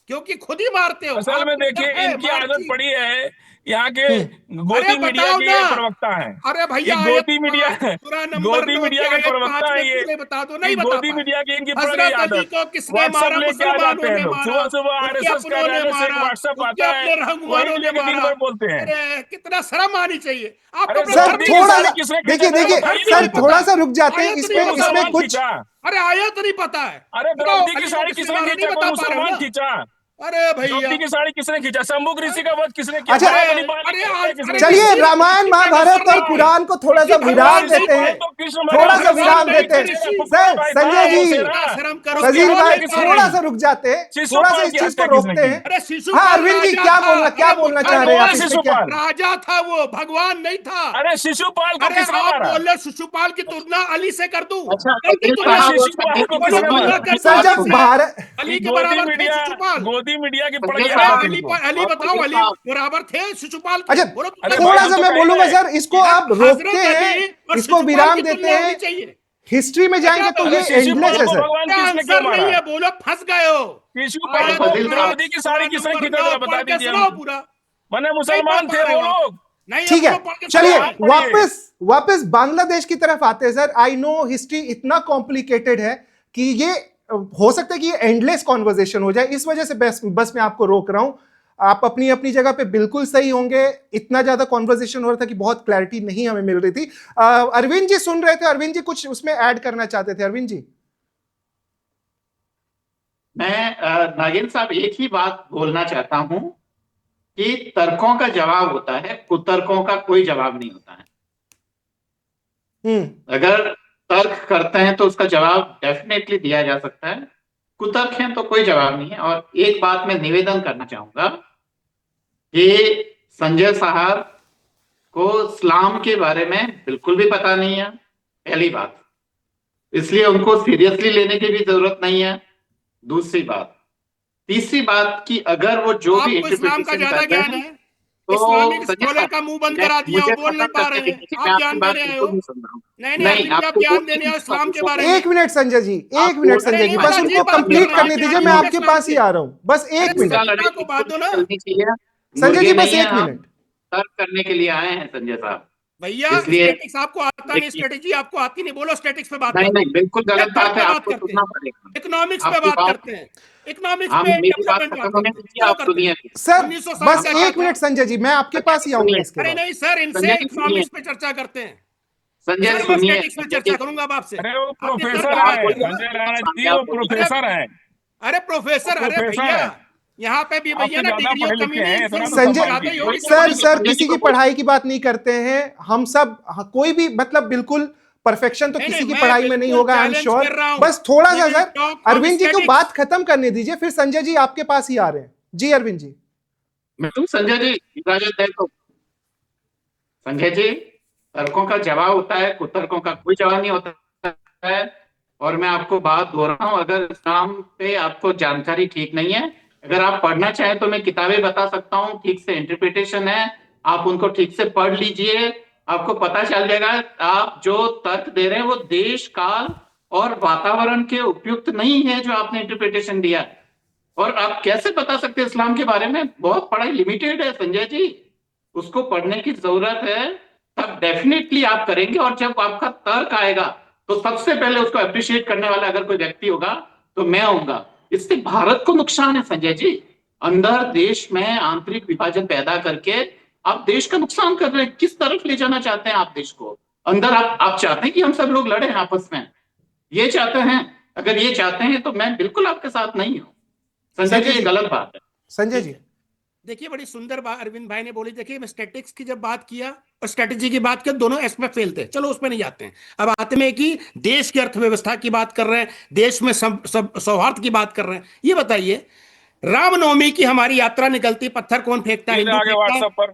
क्योंकि खुद ही मारते हो
असल
आप।
में देखिए,
है
इनकी आदत
मार्क्सी।
पड़ी है, यहाँ के
हम्म।
अरे
गोदी मीडिया
बताओ
के
ना।
ये प्रवक्ता हैं।
अरे
ये
भैया आयत
गोदी मीडिया
5 सूरा नंबर
गोदी
9 की
मीडिया के
आयत 5
प्रवक्ता
में
है ये।
पूरे बता दो,
ये
नहीं बता
गोदी
पाए।
मीडिया की इनकी पड़ गई
हजरत अली
आदत।
को किसने
व्हाट्सएप
मारा?
लेके आ जाते
मुसलमानों
हैं
ने
लोग,
मारा,
सुबह सुबह
उनके
आरएसएस
अपनों ने
कार्यालय से एक
मारा,
व्हाट्सएप
उनके
आता है,
अपने
वही
रहनुमानों ने
लेके दिन
मारा।
भर बोलते हैं।
अरे कितना शर्म आनी चाहिए आपको,
अरे
अपना
सर
धर्म
द्रौपदी
नहीं
की
थोड़ा
साड़ी
सा
किसने
देखिए
खींचा?
देखिए,
बताइए
सर
नहीं
पता।
थोड़ा सा रुक जाते हैं
आयत नहीं
इसमें
कोई
पता।
इसमें
मुसलमान
कुछ।
खींचा?
अरे आयत नहीं पता है।
अरे
बताओ
द्रौपदी की
अली को
साड़ी
किसने
किसने
मारा, नहीं
खींचा? कोई
बता पा रहे हो
मुसलमान
ना।
खींचा?
अरे भैया,
द्रौपदी की साड़ी किसने खींचा? शंभू ऋषि का वध किसने किया?
अच्छा,
अरे
महाबली
अरे
की हत्या किसने
अरे
की?
चलिए
ऋषि
रामायण
ऋषि का
महाभारत
नंबर
और
नहीं है।
कुरान को थोड़ा
ऋषि
सा
अरे
विराम
भगवान नहीं
देते
शिशुपाल
हैं,
थे।
तो कृष्ण
थोड़ा
भगवान
सा
का
भगवान
विराम
सामने
नहीं
देते
थे
हैं।
पीछे का
ऋषि।
फुटबॉल
सर
भाई था,
संजय
वो
जी,
सेरा।
शर्म करो,
उसकी
सजील
हत्या
भाई
किन्होंने
किसने
थोड़ा
की?
सा रुक जाते हैं, थोड़ा सा
शिशुपाल
इस
की
चीज को
हत्या किसने
रोकते
की?
हैं।
अरे
हाँ
शिशुपाल
अरविंद जी,
राजा
क्या
था।
बोलना
अरे
चाह
मूर्खा
रहे हैं
कौन
आप
लोग,
इस पे क्या?
शिशुपाल?
राजा था वो, भगवान नहीं था।
अरे शिशुपाल को
अरे
किसने
आप
मारा?
बोल रहे शिशुपाल की तुलना अली से कर दूं?
अच्छा
कर दूं
फजील
अरे
तुलना?
साहब और
शिशुपाल
संजय
को
जी
बोलो
किसने
सुनिए
तुलना
मारा?
कर दूं
सर
बात
अली
जब
से?
सुनिए।
भारत,
अली के बराबर थे शिशुपाल?
गोदी मीडिया की पड़
संजय
गई
अरे
आदत
साहब
अली
इनको।
अली
और
बताओ,
फजील
अली
साहब
बराबर थे शिशुपाल के?
अच्छा
बोलो
अरे
तुलना
भाई
थोड़ा
कर
हम
सा
तो
मैं
कह ही
बोलूंगा
रहे हैं।
सर, इसको
दो।
आप रोकते
हजरत
हैं,
अली और
इसको
शिशुपाल
विराम
की
देते
तुलना होनी
हैं,
चाहिए।
हिस्ट्री में जाएंगे
गजब
तो
है
अरे
ये
भाई।
एंडलेस
शिशुपाल
है
को
सर।
भगवान
क्या
कृष्ण क्यों
आंसर नहीं
मारा?
है, बोलो फंस गए हो।
शिशुपाल
और
को
आयत
फजील साहब
5
द्रौपदी की
सूरा
साड़ी किसने
नंबर
खींचा
9
था?
पढ़
बता
के
दीजिए
सुनाओ
हमको।
पूरा।
वरना
नहीं पढ़
मुसलमान
पा
थे
रहे
वो
हो आप।
लोग।
नहीं,
ठीक है,
हमको पढ़ के
अरे
चलिए
सुनाओ।
आप पढ़िए।
वापस बांग्लादेश की तरफ आते हैं सर। आई नो हिस्ट्री इतना कॉम्प्लिकेटेड है कि ये हो सकता है कि ये एंडलेस कॉन्वर्जेशन हो जाए, इस वजह से बस मैं आपको रोक रहा हूं। आप अपनी अपनी जगह पे बिल्कुल सही होंगे, इतना ज्यादा कॉन्वर्जेशन हो रहा था कि बहुत क्लैरिटी नहीं हमें मिल रही थी। अरविंद जी सुन रहे थे, अरविंद जी कुछ उसमें ऐड करना चाहते थे, अरविंद जी।
मैं नागिन साहब एक ही बात बोलना चाहता हूं कि तर्कों का जवाब होता है, कुतर्कों का कोई जवाब नहीं होता है। अगर तर्क करते हैं तो उसका जवाब डेफिनेटली दिया जा सकता है, कुतर्क हैं तो कोई जवाब नहीं है। और एक बात मैं निवेदन करना चाहूंगा कि संजय साहब को इस्लाम के बारे में बिल्कुल भी पता नहीं है, पहली बात, इसलिए उनको सीरियसली लेने की भी जरूरत नहीं है। दूसरी बात, तीसरी बात कि अगर वो जो भी
आपको इस्लाम का
इंटरप्रिटेशन
ज्यादा
कर रहे
ज्ञान
हैं
है।
तो
इस्लामिक
संजय
स्कॉलर
साहब,
का मुंह बंद
मैं
करा दिया, वो
मुझे
बोल
खत्म
नहीं पा
करने
रहे हैं।
दीजिए, मैं
आप
आपकी
ज्ञान
बात
देने आए हो।
बिल्कुल नहीं सुन रहा हूँ।
नहीं
नहीं,
अरविंद जी, आप
आपको
ज्ञान
दो
देने
तीन
आए इस्लाम के
बातों
बारे
को-
में।
एक मिनट संजय जी,
आप
एक मिनट
बोल रहे
संजय
हैं
जी,
कि
बस
जी
उनको
बात
कंप्लीट
करो,
करने
आप
दीजिए,
ज्ञानी
मैं
होंगे
आपके
इस्लाम
पास ही
के।
आ रहा हूं, बस
अरे
एक मिनट।
सटीका
सटीका
लड़ाई
को बात दो ना
चलनी चाहिए।
संजय जी
मुर्गे
बस
नहीं है
एक
हम,
मिनट।
तर्क करने के लिए आए हैं संजय साहब।
भैया।
इसलिए
स्टैटिक्स आपको आता नहीं,
देखिए,
स्ट्रेटेजी आपको आती नहीं, बोलो स्टैटिक्स पे बात
नहीं
करते
नहीं, बिल्कुल
हैं या
गलत
तर्क
बात है,
पे बात
आपको
करते हैं,
सुनना पड़ेगा।
इकोनॉमिक्स पे
आपकी
बात
बात,
करते हैं, इकोनॉमिक्स
हम
पे
मेरी बात
डेवलपमेंट
खत्म
बात
होने
करते हैं,
दीजिए,
क्यों
आप
करते हैं?
सुनिए।
सर
1960
बस
से क्या
एक
था?
मिनट संजय जी, मैं आपके
संजय
पास
जी
ही आऊंगा
सुनिए,
इसके
अरे
बाद।
नहीं सर, इनसे
संजय जी सुनिए,
इकोनॉमिक्स पे चर्चा करते हैं।
संजय
सर
जी
मैं
सुनिए,
स्टैटिक्स पे
संजय
चर्चा
जी,
करूंगा अब आपसे।
अरे वो
आपने तर्क
प्रोफेसर
पे बात
है
की ना।
संजय राणा
सामने
जी,
आप
वो
बोलिए।
अरे
प्रोफेसर है।
अरे
वो
प्रोफेसर, अरे
प्रोफेसर
भैया
है,
यहाँ पे भी भैया
आपसे
ना
ज्यादा
डिग्रियों
पढ़े
कमी
लिखे
नहीं,
हैं,
इनसे
इतना तो
इनसे
संजय,
सम्मान
ज्यादा ही
कीजिए।
होगी
सर
कमी।
सर
संजय जी
किसी की
को बोल,
पढ़ाई की बात नहीं करते हैं हम सब, कोई भी मतलब बिल्कुल परफेक्शन तो
नहीं
किसी
नहीं,
की
मैं
पढ़ाई में नहीं
बिल्कुल
होगा, आई एम
चैलेंज
श्योर।
कर रहा हूं।
बस थोड़ा
वी
सा
will
sir
talk on
Arvind ji को
स्टैटिक्स।
बात खत्म करने दीजिए, फिर संजय जी आपके पास ही आ रहे हैं। जी अरविंद जी।
मैं तुम संजय जी इजाजत है तो। संजय जी, तर्कों का जवाब होता है, कुतर्कों का कोई जवाब नहीं होता है। और मैं आपको बात दोहरा रहा हूं, अगर इस्लाम पे आपको जानकारी ठीक नहीं है, अगर आप पढ़ना चाहें तो मैं किताबें बता सकता हूँ, ठीक से इंटरप्रिटेशन है, आप उनको ठीक से पढ़ लीजिए, आपको पता चल जाएगा। आप जो तर्क दे रहे हैं वो देश काल और वातावरण के उपयुक्त नहीं है जो आपने इंटरप्रिटेशन दिया है। और आप कैसे बता सकते हैं इस्लाम के बारे में? बहुत पढ़ाई लिमिटेड है संजय जी, उसको पढ़ने की जरूरत है, तब डेफिनेटली आप करेंगे। और जब आपका तर्क आएगा तो सबसे पहले उसको अप्रिशिएट करने वाला अगर कोई व्यक्ति होगा तो मैं आऊंगा। इससे भारत को नुकसान है संजय जी, अंदर देश में आंतरिक विभाजन पैदा करके आप देश का नुकसान कर रहे हैं। किस तरफ ले जाना चाहते हैं आप देश को? अंदर आप चाहते हैं कि हम सब लोग लड़े आपस में, ये चाहते हैं? अगर ये चाहते हैं तो मैं बिल्कुल आपके साथ नहीं हूं संजय जी, ये गलत बात है।
संजय जी
देखिए बड़ी सुंदर बात अरविंद भाई ने बोली। देखिए मैं स्टैटिक्स की जब बात किया और स्ट्रेटेजी की बात किया, दोनों एस्पेक्ट फेल थे, चलो उस पर नहीं जाते हैं। अब आते में कि देश की अर्थव्यवस्था की बात कर रहे हैं, देश में सौहार्द की बात कर रहे हैं। ये बताइए, रामनवमी की हमारी यात्रा निकलती, पत्थर कौन फेंकता है?
सीधे
हिंदू
आगे
फेंकता है।
व्हाट्सएप पर।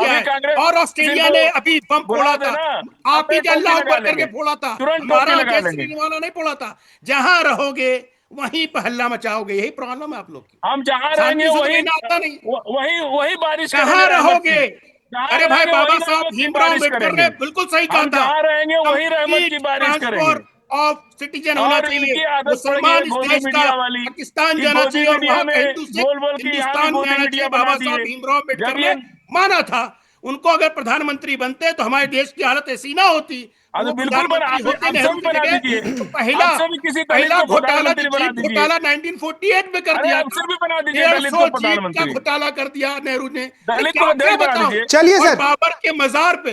किया
अभी
है।
कांग्रेस
और ऑस्ट्रेलिया
को
ने अभी बम
बुला
फोड़ा था,
देना,
आप ही
अपने
के
टोपी
अल्लाह
लगा
अकबर करके
लेंगे,
फोड़ा था,
तुरंत
हमारा
टोपी लगा
जय
लेंगे।
श्री वाला नहीं फोड़ा था। जहां रहोगे वहीं पर हल्ला मचाओगे, यही प्रॉब्लम है आप लोग की।
हम जहां रहेंगे
शांति से तो
वही
रहना आता नहीं।
वही वही बारिश
जहां
करेंगे रहमत की।
रहोगे,
जहां
अरे भाई
रहेंगे
बाबा
वही
साहब
रहमत की
भीमराव
बारिश
अम्बेडकर
करेंगे।
ने बिल्कुल सही कहा
हम
था,
जहां रहेंगे वही रहमत
कंप्लीट
की बारिश करेंगे।
ट्रांसफर ऑफ सिटीजन होना
और
चाहिए।
इनकी आदत पड़ गई है
मुसलमान इस
गोदी
देश का
मीडिया वाली,
पाकिस्तान
कि
जाना
गोदी
चाहिए और
मीडिया
वहां का
में
हिंदू सिख
बोल बोल के यहाँ भी
हिंदुस्तान में
गोदी
आना
मीडिया
चाहिए।
बना
बाबा साहब
दिए।
भीमराव अम्बेडकर
जब
ने
ये
माना था। उनको अगर प्रधानमंत्री बनते तो हमारे देश की हालत ऐसी ना होती,
हाँ तो
वो
बिल्कुल बना,
प्रधानमंत्री होते
हमसे
नेहरू
भी
की
बना
जगह।
दीजिए,
तो पहला
हमसे भी किसी दलित
पहला
को
घोटाला जो
प्रधानमंत्री बना
जीप
दीजिए।
घोटाला 1948 में कर
अरे
दिया
हमसे
था,
भी बना दीजिए दलित
150
को
जीप का
प्रधानमंत्री,
घोटाला कर दिया नेहरू ने। अरे
दलित को
क्या क्या
अध्यक्ष बना
बताऊं।
दीजिए।
चलिए
और
सर।
बाबर के मजार पे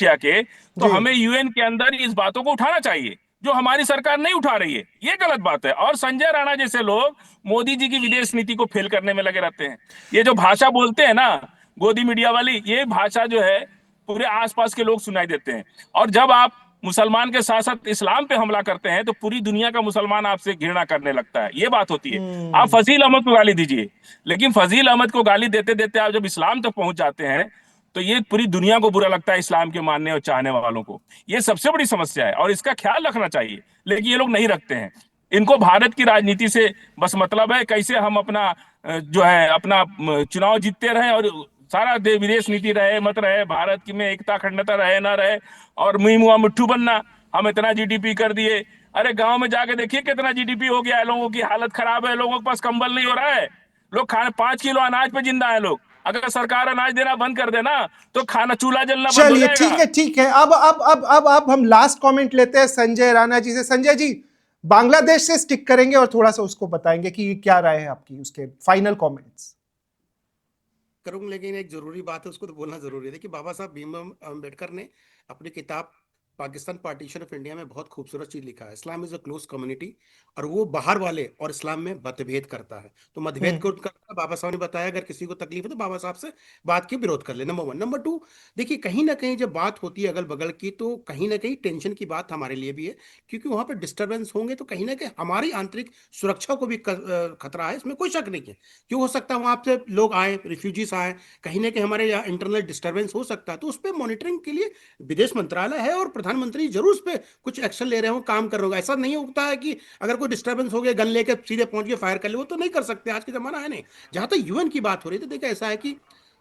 रशिया के, तो
जी।
हमें यूएन के अंदर इस बातों को उठाना चाहिए जो हमारी सरकार नहीं उठा रही है, ये गलत बात है। और संजय राणा जैसे लोग मोदी जी की विदेश नीति को फेल करने में लगे रहते हैं। ये जो भाषा बोलते हैं ना गोदी मीडिया वाली, ये भाषा जो है पूरे आसपास के लोग सुनाई देते हैं। और जब आप मुसलमान के साथ साथ इस्लाम पे हमला करते हैं तो पूरी दुनिया का मुसलमान आपसे घृणा करने लगता है, ये बात होती है। आप फजील अहमद को गाली दीजिए, लेकिन फजील अहमद को गाली देते देते आप जब इस्लाम तक पहुंच जाते हैं तो ये पूरी दुनिया को बुरा लगता है, इस्लाम के मानने और चाहने वालों को। ये सबसे बड़ी समस्या है और इसका ख्याल रखना चाहिए, लेकिन ये लोग नहीं रखते हैं। इनको भारत की राजनीति से बस मतलब है कैसे हम अपना जो है अपना चुनाव जीतते रहे और सारा विदेश नीति रहे मत रहे, भारत की में एकता अखंडता रहे ना रहे, और मुंह मुआ मिट्ठू बनना, हम इतना जीडीपी कर दिए। अरे गांव में जाके देखिए कितना जीडीपी हो गया है, लोगों की हालत खराब है, लोगों के पास कंबल नहीं हो रहा है, लोग खाने 5 किलो अनाज पे जिंदा है लोग। अगर सरकार अनाज देना बंद कर देना तो खाना चूल्हा जलना बंद हो
चलिए
जाएगा।
ठीक है ठीक है। अब हम लास्ट कमेंट लेते हैं संजय राणा जी से। संजय जी, बांग्लादेश से स्टिक करेंगे और थोड़ा सा उसको बताएंगे कि क्या राय है आपकी, उसके फाइनल कमेंट्स
करूंगा, लेकिन एक जरूरी बात है, उसको तो बोलना जरूरी है। देखिए, बाबा साहब भीमराव अम्बेडकर ने अपनी किताब पाकिस्तान पार्टीशन ऑफ इंडिया में बहुत खूबसूरत चीज लिखा है, Islam is a close community. और वो बाहर वाले और इस्लाम में मतभेद करता है, तो मतभेद को करता बाबा साहब ने बताया अगर किसी को तकलीफ है तो बाबा साहब से बात के विरोध कर ले, नंबर 1। नंबर 2, देखिए कहीं ना कहीं जब बात होती है अगल बगल की तो कहीं ना कहीं टेंशन की बात हमारे लिए भी है, क्योंकि वहां पर डिस्टर्बेंस होंगे तो कहीं ना कहीं हमारी आंतरिक सुरक्षा को भी खतरा है, इसमें कोई शक नहीं है। क्यों हो सकता है वहां से लोग आए, रिफ्यूजीज आए, कहीं ना कहीं हमारे यहाँ इंटरनल डिस्टर्बेंस हो सकता है, तो उस पर मॉनिटरिंग के लिए विदेश मंत्रालय है और प्रधानमंत्री जरूर उस पर कुछ एक्शन ले रहे हो, काम कर रहे हो। ऐसा नहीं होता है कि अगर कोई डिस्टर्बेंस हो गया गन लेके सीधे पहुंच के फायर कर ले, वो तो नहीं कर सकते, आज के जमाना है नहीं। जहां तक यूएन की बात हो रही थी, देखिए ऐसा है कि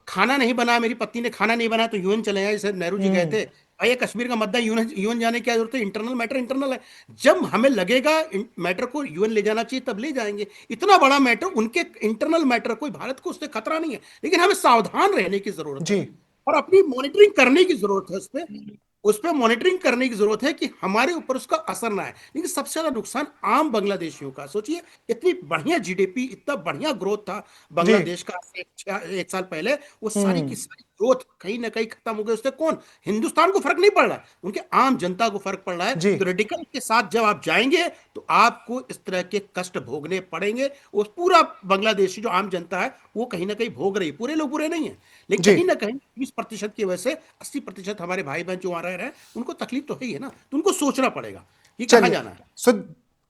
खाना नहीं बनाया, मेरी पत्नी ने खाना नहीं बनाया तो यूएन चले गए, जैसे नेहरू जी गए थे। भाई कश्मीर का मुद्दा यूएन जाने की क्या जरूरत है, इंटरनल मैटर इंटरनल है। जब हमें लगेगा मैटर को यूएन ले जाना चाहिए तब ले जाएंगे। इतना बड़ा मैटर, उनके इंटरनल मैटर, कोई भारत को उससे खतरा नहीं है, लेकिन हमें सावधान रहने की जरूरत है
जी
और अपनी मॉनिटरिंग करने की जरूरत है। उस पर मॉनिटरिंग करने की जरूरत है कि हमारे ऊपर उसका असर ना आए। लेकिन सबसे ज्यादा नुकसान आम बांग्लादेशियों का। सोचिए, इतनी बढ़िया जीडीपी, इतना बढ़िया ग्रोथ था
जी
बांग्लादेश का एक साल पहले, वो सारी की सारी ग्रोथ कहीं ना कहीं खत्म हो गई। उससे कौन, हिंदुस्तान को फर्क नहीं पड़ रहा है, उनके आम जनता को फर्क पड़ रहा है।
जी
तो रेडिकल के साथ जब आप जाएंगे तो आपको इस तरह के कष्ट भोगने पड़ेंगे। उस पूरा बांग्लादेशी जो आम जनता है वो कहीं ना कहीं भोग रही है, पूरे लोग बुरे नहीं है, लेकिन
जी
कहीं ना कहीं 20% की वजह से 80% हमारे भाई बहन जो वहां रह रहे हैं उनको तकलीफ तो है ही है ना, तो उनको सोचना पड़ेगा कि कहाँ
चलिए।
जाना है।
सो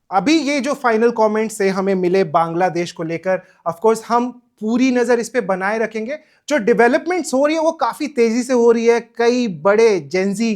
अभी ये जो फाइनल कमेंट्स से हमें मिले बांग्लादेश को लेकर, ऑफ कोर्स हम पूरी नजर इस पे बनाए रखेंगे। जो डेवलपमेंट्स हो रही है वो काफी तेजी से हो रही है। कई बड़े जेंजी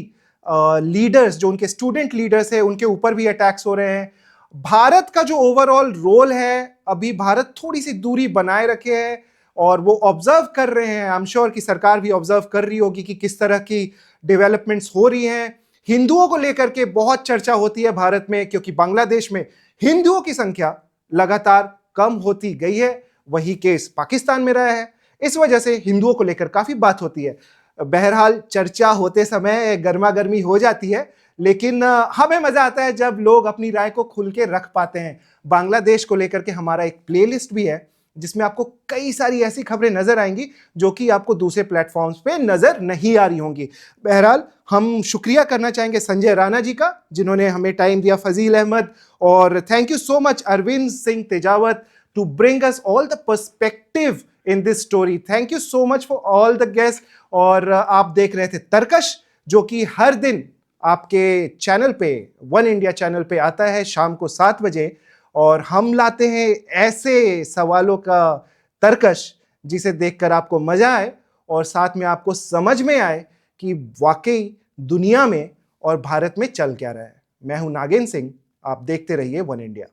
लीडर्स जो उनके स्टूडेंट लीडर्स हैं उनके ऊपर भी अटैक्स हो रहे हैं। भारत का जो ओवरऑल रोल है, अभी भारत थोड़ी सी दूरी बनाए रखे है और वो ऑब्जर्व कर रहे हैं। आई एम श्योर कि सरकार भी ऑब्जर्व कर रही होगी कि किस तरह की डेवलपमेंट्स हो रही हैं। हिंदुओं को लेकर के बहुत चर्चा होती है भारत में, क्योंकि बांग्लादेश में हिंदुओं की संख्या लगातार कम होती गई है। वही केस पाकिस्तान में रहा है, इस वजह से हिंदुओं को लेकर काफी बात होती है। बहरहाल चर्चा होते समय गर्मा गर्मी हो जाती है, लेकिन हमें मजा आता है जब लोग अपनी राय को खुल के रख पाते हैं। बांग्लादेश को लेकर के हमारा एक प्लेलिस्ट भी है जिसमें आपको कई सारी ऐसी खबरें नजर आएंगी जो कि आपको दूसरे प्लेटफॉर्म्स पे नजर नहीं आ रही होंगी। बहरहाल हम शुक्रिया करना चाहेंगे संजय राणा जी का जिन्होंने हमें टाइम दिया, फजील अहमद, और thank you so much Arvind Singh Tejawat to bring us all the perspective in this story. Thank you so much for all the guest. और आप देख रहे थे तर्कश, जो कि हर दिन आपके चैनल पे, वन इंडिया चैनल पे आता है शाम को 7 बजे, और हम लाते हैं ऐसे सवालों का तर्कश जिसे देखकर आपको मजा आए और साथ में आपको समझ में आए कि वाकई दुनिया में और भारत में चल क्या रहा है। मैं हूं नागेंद्र सिंह, आप देखते रहिए वन इंडिया।